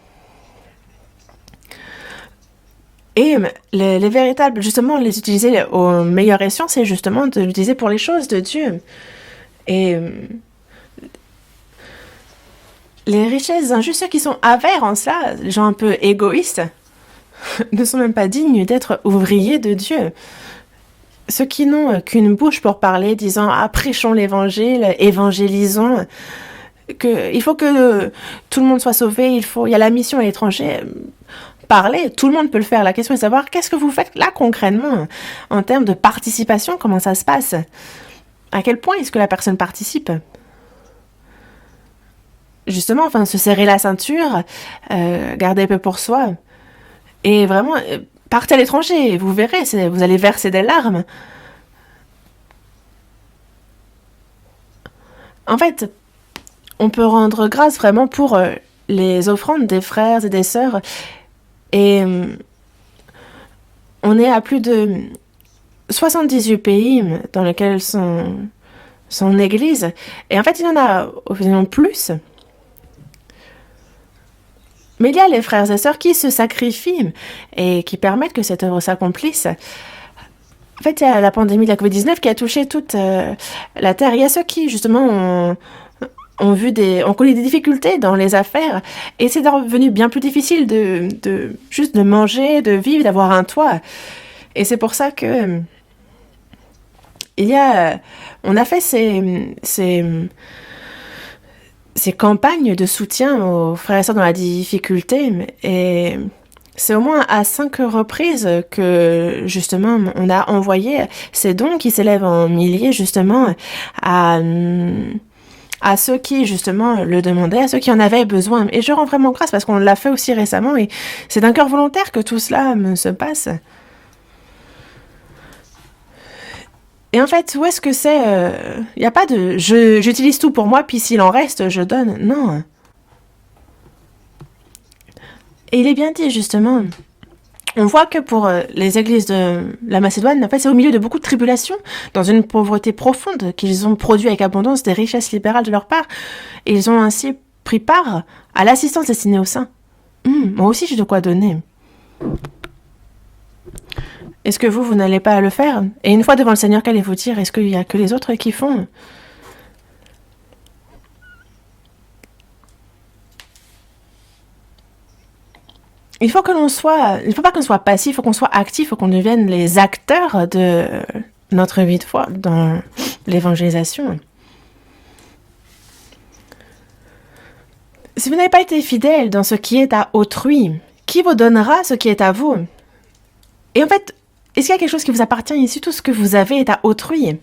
Et les véritables, justement, les utiliser au meilleur escient, c'est justement de l'utiliser pour les choses de Dieu. Et les richesses injustes, ceux qui sont avers en cela, les gens un peu égoïstes, ne sont même pas dignes d'être ouvriers de Dieu. Ceux qui n'ont qu'une bouche pour parler, disant « Ah, prêchons l'évangile, évangélisons », il faut que tout le monde soit sauvé, il y a la mission à l'étranger. Parler, tout le monde peut le faire. La question est de savoir qu'est-ce que vous faites là concrètement en termes de participation, comment ça se passe ? À quel point est-ce que la personne participe ? Justement, se serrer la ceinture, garder peu pour soi, et vraiment partez à l'étranger, vous verrez, vous allez verser des larmes. En fait, on peut rendre grâce vraiment pour les offrandes des frères et des sœurs. Et on est à plus de 78 pays dans lesquels son église. Et en fait, il y en a officiellement plus. Mais il y a les frères et sœurs qui se sacrifient et qui permettent que cette œuvre s'accomplisse. En fait, il y a la pandémie de la Covid-19 qui a touché toute la Terre. Il y a ceux qui, justement, ont connu des difficultés dans les affaires et c'est devenu bien plus difficile juste de manger, de vivre, d'avoir un toit. Et c'est pour ça que on a fait ces campagnes de soutien aux frères et sœurs dans la difficulté et c'est au moins à 5 reprises que, justement, on a envoyé ces dons qui s'élèvent en milliers, justement, à ceux qui, justement, le demandaient, à ceux qui en avaient besoin. Et je rends vraiment grâce parce qu'on l'a fait aussi récemment et c'est d'un cœur volontaire que tout cela se passe. Et en fait, où est-ce que c'est il n'y a pas de « j'utilise tout pour moi, puis s'il en reste, je donne ». Non. Et il est bien dit, justement. On voit que pour les églises de la Macédoine, en fait, c'est au milieu de beaucoup de tribulations, dans une pauvreté profonde, qu'ils ont produit avec abondance des richesses libérales de leur part. Et ils ont ainsi pris part à l'assistance destinée aux saints. Moi aussi, j'ai de quoi donner. Est-ce que vous n'allez pas le faire ? Et une fois devant le Seigneur, qu'allez-vous dire ? Est-ce qu'il n'y a que les autres qui font ? Il faut pas qu'on soit passif, il faut qu'on soit actif, il faut qu'on devienne les acteurs de notre vie de foi dans l'évangélisation. Si vous n'avez pas été fidèle dans ce qui est à autrui, qui vous donnera ce qui est à vous ? Et en fait, est-ce qu'il y a quelque chose qui vous appartient ici ? Tout ce que vous avez est à autrui.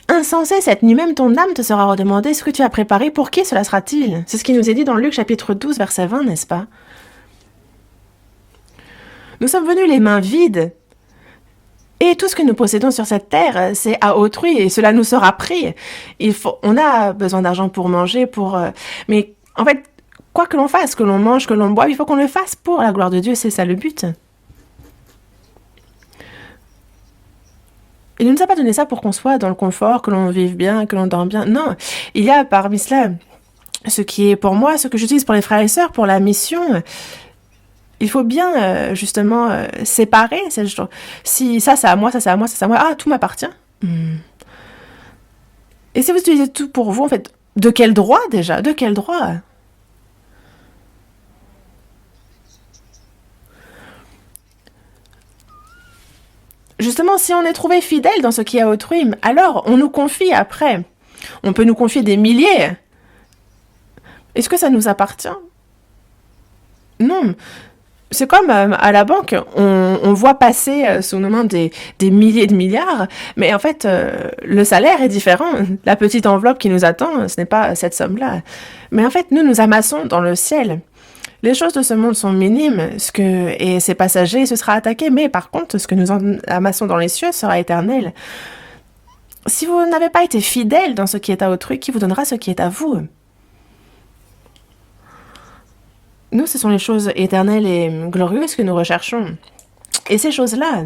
Insensé, cette nuit même, ton âme te sera redemandée ce que tu as préparé, pour qui cela sera-t-il ? C'est ce qui nous est dit dans Luc chapitre 12, verset 20, n'est-ce pas ? Nous sommes venus les mains vides, et tout ce que nous possédons sur cette terre, c'est à autrui, et cela nous sera pris. On a besoin d'argent pour manger, mais en fait, quoi que l'on fasse, que l'on mange, que l'on boive, il faut qu'on le fasse pour la gloire de Dieu, c'est ça le but. Il ne nous a pas donné ça pour qu'on soit dans le confort, que l'on vive bien, que l'on dorme bien. Non, il y a parmi cela ce qui est pour moi, ce que j'utilise pour les frères et sœurs, pour la mission. Il faut bien, justement, séparer. Si ça, c'est à moi, ça, c'est à moi, ça, c'est à moi. Ah, tout m'appartient. Et si vous utilisez tout pour vous, en fait, de quel droit déjà ? De quel droit ? Justement, si on est trouvé fidèle dans ce qui est à autrui, alors on nous confie après. On peut nous confier des milliers. Est-ce que ça nous appartient? Non. C'est comme à la banque, on voit passer sous nos mains des milliers de milliards, mais en fait, le salaire est différent. La petite enveloppe qui nous attend, ce n'est pas cette somme-là. Mais en fait, nous amassons dans le ciel. Les choses de ce monde sont minimes, et c'est passager, ce sera attaqué, mais par contre, ce que nous amassons dans les cieux sera éternel. Si vous n'avez pas été fidèle dans ce qui est à autrui, qui vous donnera ce qui est à vous? Nous, ce sont les choses éternelles et glorieuses que nous recherchons. Et ces choses-là,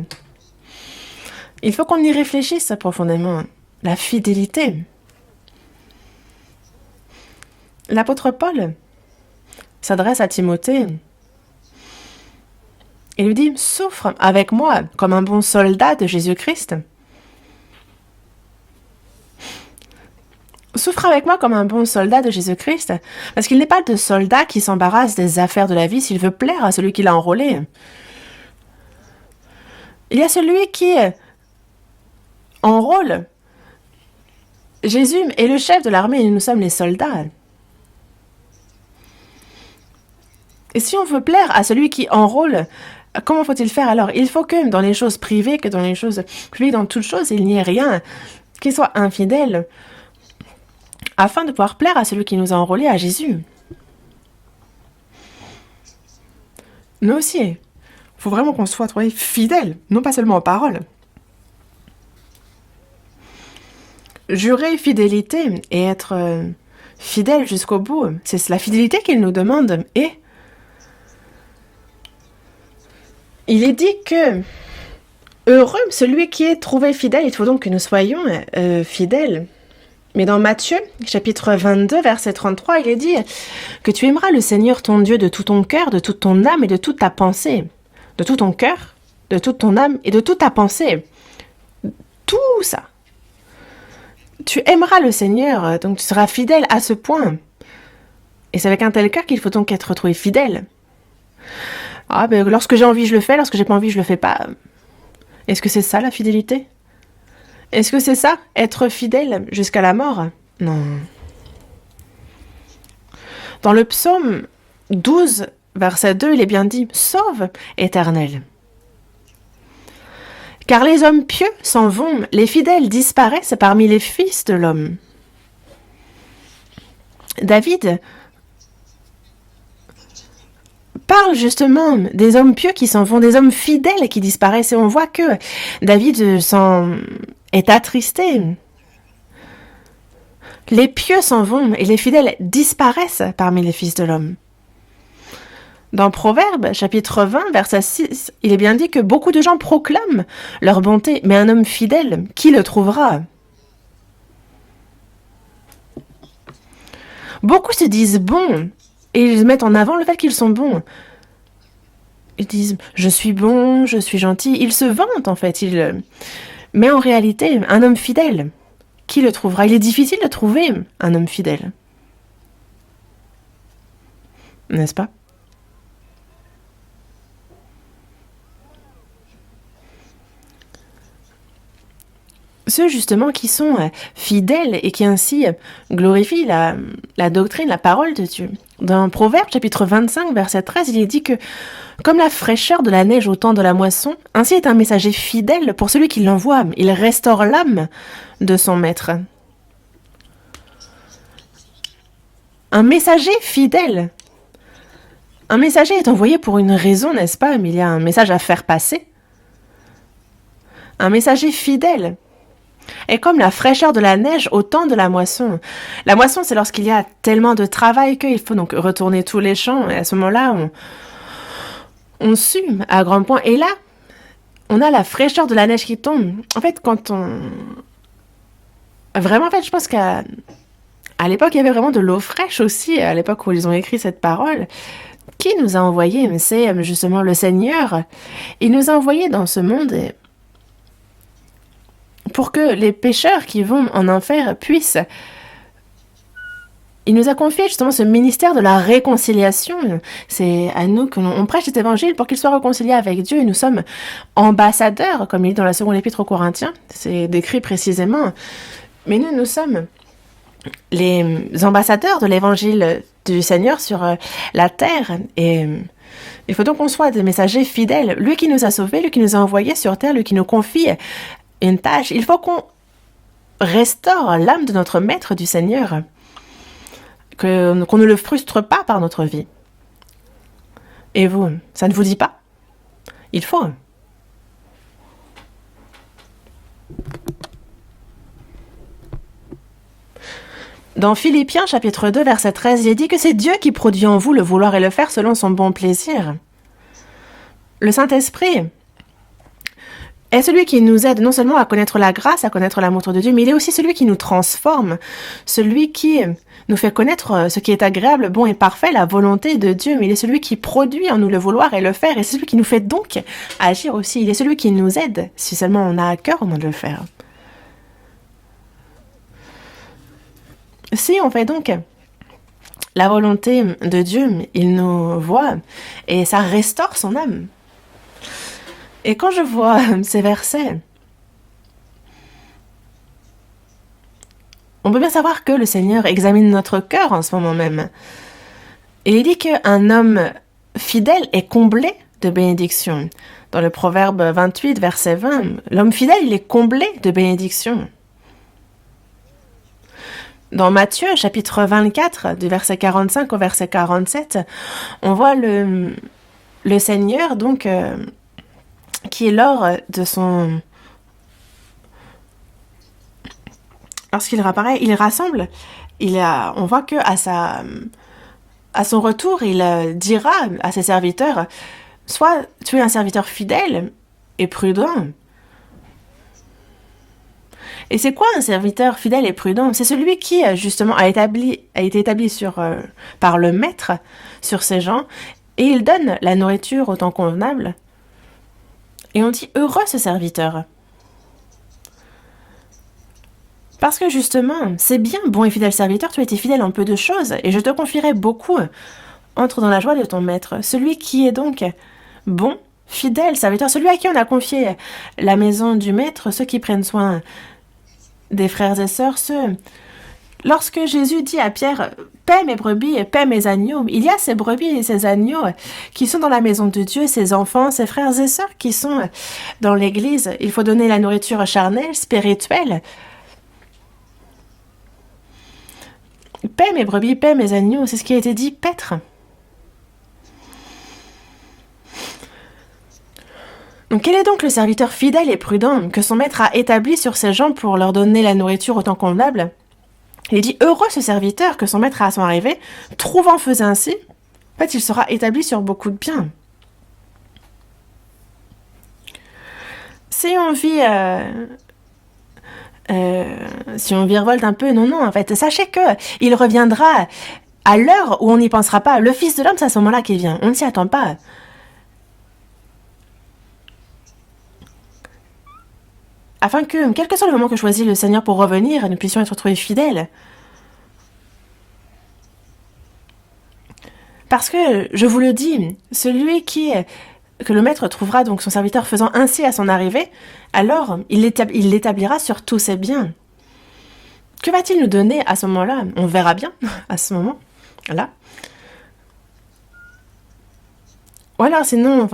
il faut qu'on y réfléchisse profondément. La fidélité. L'apôtre Paul s'adresse à Timothée et lui dit « Souffre avec moi comme un bon soldat de Jésus-Christ. » Souffre avec moi comme un bon soldat de Jésus-Christ, parce qu'il n'est pas de soldat qui s'embarrasse des affaires de la vie s'il veut plaire à celui qui l'a enrôlé. Il y a celui qui enrôle. Jésus est le chef de l'armée et nous sommes les soldats. Et si on veut plaire à celui qui enrôle, comment faut-il faire alors? Il faut que dans les choses privées, que dans les choses publiques, dans toutes choses, il n'y ait rien qui soit infidèle, afin de pouvoir plaire à celui qui nous a enrôlés, à Jésus. Nous aussi, il faut vraiment qu'on soit fidèles, non pas seulement en parole. Jurer fidélité et être fidèle jusqu'au bout, c'est la fidélité qu'il nous demande. Et il est dit que heureux celui qui est trouvé fidèle, il faut donc que nous soyons fidèles. Mais dans Matthieu, chapitre 22, verset 33, il est dit que tu aimeras le Seigneur ton Dieu de tout ton cœur, de toute ton âme et de toute ta pensée. De tout ton cœur, de toute ton âme et de toute ta pensée. Tout ça. Tu aimeras le Seigneur, donc tu seras fidèle à ce point. Et c'est avec un tel cœur qu'il faut donc être trouvé fidèle. Ah, ben lorsque j'ai envie, je le fais, lorsque j'ai pas envie, je le fais pas. Est-ce que c'est ça la fidélité ? Est-ce que c'est ça, être fidèle jusqu'à la mort? Non. Dans le psaume 12, verset 2, il est bien dit « Sauve, Éternel ». Car les hommes pieux s'en vont, les fidèles disparaissent parmi les fils de l'homme. David parle justement des hommes pieux qui s'en vont, des hommes fidèles qui disparaissent. Et on voit que David est attristé. Les pieux s'en vont et les fidèles disparaissent parmi les fils de l'homme. Dans Proverbes, chapitre 20, verset 6, il est bien dit que beaucoup de gens proclament leur bonté, mais un homme fidèle, qui le trouvera? Beaucoup se disent bons et ils mettent en avant le fait qu'ils sont bons. Ils disent « je suis bon, je suis gentil ». Ils se vantent en fait. Mais en réalité, un homme fidèle, qui le trouvera? Il est difficile de trouver un homme fidèle. N'est-ce pas? Ceux justement qui sont fidèles et qui ainsi glorifient la doctrine, la parole de Dieu. Dans Proverbes chapitre 25, verset 13, il est dit que comme la fraîcheur de la neige au temps de la moisson, ainsi est un messager fidèle pour celui qui l'envoie. Il restaure l'âme de son maître. Un messager fidèle. Un messager est envoyé pour une raison, n'est-ce pas? Mais il y a un message à faire passer. Un messager fidèle est comme la fraîcheur de la neige au temps de la moisson. La moisson, c'est lorsqu'il y a tellement de travail qu'il faut donc retourner tous les champs. Et à ce moment-là, on sue à grand point. Et là, on a la fraîcheur de la neige qui tombe. En fait, Vraiment, en fait, je pense qu'à l'époque, il y avait vraiment de l'eau fraîche aussi, à l'époque où ils ont écrit cette parole. Qui nous a envoyés? C'est justement le Seigneur. Il nous a envoyés dans ce monde pour que les pécheurs qui vont en enfer puissent il nous a confié justement ce ministère de la réconciliation. C'est à nous que l'on prêche cet évangile pour qu'il soit réconcilié avec Dieu. Et nous sommes ambassadeurs, comme il dit dans la seconde épître aux Corinthiens. C'est décrit précisément. Mais nous sommes les ambassadeurs de l'évangile du Seigneur sur la terre. Et il faut donc qu'on soit des messagers fidèles. Lui qui nous a sauvés, lui qui nous a envoyés sur terre, lui qui nous confie une tâche. Il faut qu'on restaure l'âme de notre maître du Seigneur. Qu'on ne le frustre pas par notre vie. Et vous, ça ne vous dit pas? Il faut. Dans Philippiens chapitre 2 verset 13, il est dit que c'est Dieu qui produit en vous le vouloir et le faire selon son bon plaisir. Le Saint-Esprit est celui qui nous aide non seulement à connaître la grâce, à connaître l'amour de Dieu, mais il est aussi celui qui nous transforme, celui qui nous fait connaître ce qui est agréable, bon et parfait, la volonté de Dieu, mais il est celui qui produit en nous le vouloir et le faire, et c'est celui qui nous fait donc agir aussi. Il est celui qui nous aide, si seulement on a à cœur au moment de le faire. Si on fait donc la volonté de Dieu, il nous voit, et ça restaure son âme. Et quand je vois ces versets, on peut bien savoir que le Seigneur examine notre cœur en ce moment même. Et il dit qu'un homme fidèle est comblé de bénédictions. Dans le Proverbe 28, verset 20, l'homme fidèle, il est comblé de bénédictions. Dans Matthieu, chapitre 24, du verset 45 au verset 47, on voit le Seigneur, donc, qui est lors de son... Lorsqu'il réapparaît, il rassemble, on voit que à son retour, il dira à ses serviteurs, soit tu es un serviteur fidèle et prudent. Et c'est quoi un serviteur fidèle et prudent? C'est celui qui, justement, a été établi par le maître sur ses gens, et il donne la nourriture au temps convenable. Et on dit heureux ce serviteur. Parce que justement, c'est bien, bon et fidèle serviteur, tu as été fidèle en peu de choses, et je te confierai beaucoup. Entre dans la joie de ton maître. Celui qui est donc bon, fidèle serviteur, celui à qui on a confié la maison du maître, ceux qui prennent soin des frères et sœurs, Lorsque Jésus dit à Pierre « Paie mes brebis et paie mes agneaux », il y a ces brebis et ces agneaux qui sont dans la maison de Dieu, ces enfants, ces frères et sœurs qui sont dans l'Église. Il faut donner la nourriture charnelle, spirituelle. « Paie mes brebis, paie mes agneaux », c'est ce qui a été dit paître. Donc, quel est donc le serviteur fidèle et prudent que son maître a établi sur ses gens pour leur donner la nourriture au temps convenable? Il dit, heureux ce serviteur que son maître à son arrivée, trouvant faisait ainsi, en fait, il sera établi sur beaucoup de biens. Si on vit virevolte un peu, non, en fait, sachez que il reviendra à l'heure où on n'y pensera pas. Le Fils de l'homme, c'est à ce moment-là qu'il vient. On ne s'y attend pas. Afin que, quel que soit le moment que choisit le Seigneur pour revenir, nous puissions être retrouvés fidèles. Parce que, je vous le dis, celui que le maître trouvera donc son serviteur faisant ainsi à son arrivée, alors il l'établira sur tous ses biens. Que va-t-il nous donner à ce moment-là? On verra bien à ce moment-là. Ou alors sinon,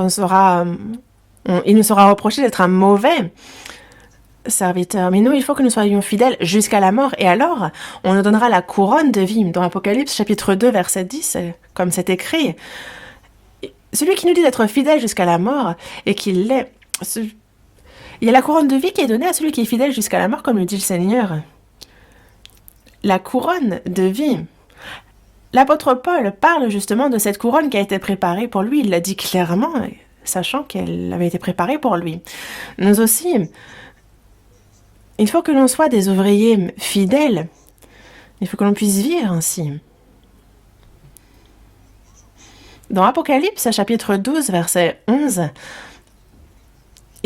il nous sera reproché d'être un mauvais serviteur. Mais nous, il faut que nous soyons fidèles jusqu'à la mort. Et alors, on nous donnera la couronne de vie. Dans Apocalypse, chapitre 2, verset 10, comme c'est écrit. Celui qui nous dit d'être fidèle jusqu'à la mort, et qu'il l'est. Il y a la couronne de vie qui est donnée à celui qui est fidèle jusqu'à la mort, comme le dit le Seigneur. La couronne de vie. L'apôtre Paul parle justement de cette couronne qui a été préparée pour lui. Il l'a dit clairement, sachant qu'elle avait été préparée pour lui. Nous aussi... Il faut que l'on soit des ouvriers fidèles. Il faut que l'on puisse vivre ainsi. Dans Apocalypse, chapitre 12, verset 11,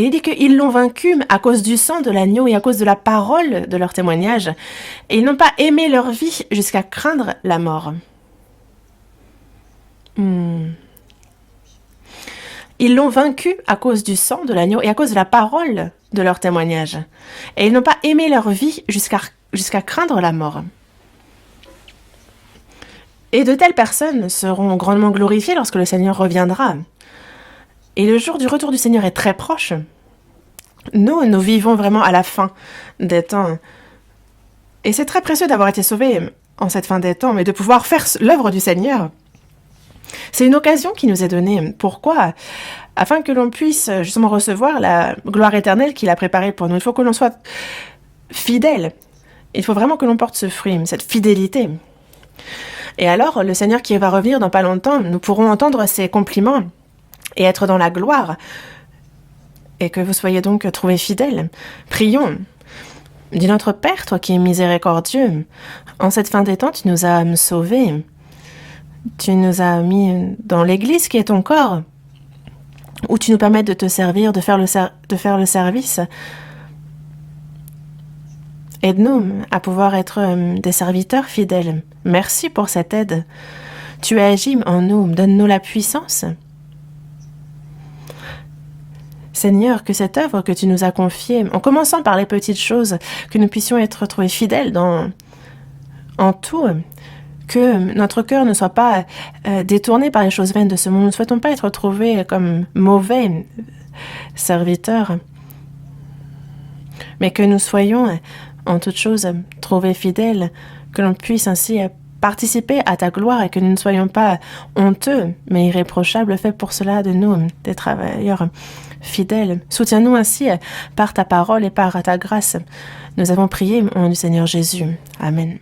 il dit qu'ils l'ont vaincu à cause du sang de l'agneau et à cause de la parole de leur témoignage. Et ils n'ont pas aimé leur vie jusqu'à craindre la mort. Ils l'ont vaincu à cause du sang de l'agneau et à cause de la parole de leur témoignage. Et ils n'ont pas aimé leur vie jusqu'à craindre la mort. Et de telles personnes seront grandement glorifiées lorsque le Seigneur reviendra. Et le jour du retour du Seigneur est très proche. Nous vivons vraiment à la fin des temps. Et c'est très précieux d'avoir été sauvés en cette fin des temps, mais de pouvoir faire l'œuvre du Seigneur. C'est une occasion qui nous est donnée. Pourquoi ? Afin que l'on puisse justement recevoir la gloire éternelle qu'il a préparée pour nous. Il faut que l'on soit fidèle. Il faut vraiment que l'on porte ce fruit, cette fidélité. Et alors, le Seigneur qui va revenir dans pas longtemps, nous pourrons entendre ses compliments et être dans la gloire. Et que vous soyez donc trouvés fidèles. Prions. Dis notre Père, toi qui es miséricordieux, en cette fin des temps, tu nous as sauvés. Tu nous as mis dans l'Église qui est ton corps, où tu nous permets de te servir, de faire le service. Aide-nous à pouvoir être des serviteurs fidèles. Merci pour cette aide. Tu agis en nous, donne-nous la puissance. Seigneur, que cette œuvre que tu nous as confiée, en commençant par les petites choses, que nous puissions être trouvés fidèles en tout, que notre cœur ne soit pas détourné par les choses vaines de ce monde. Nous ne souhaitons pas être trouvés comme mauvais serviteurs, mais que nous soyons en toutes choses trouvés fidèles, que l'on puisse ainsi participer à ta gloire et que nous ne soyons pas honteux, mais irréprochables, faits pour cela de nous, des travailleurs fidèles. Soutiens-nous ainsi par ta parole et par ta grâce. Nous avons prié au nom du Seigneur Jésus. Amen.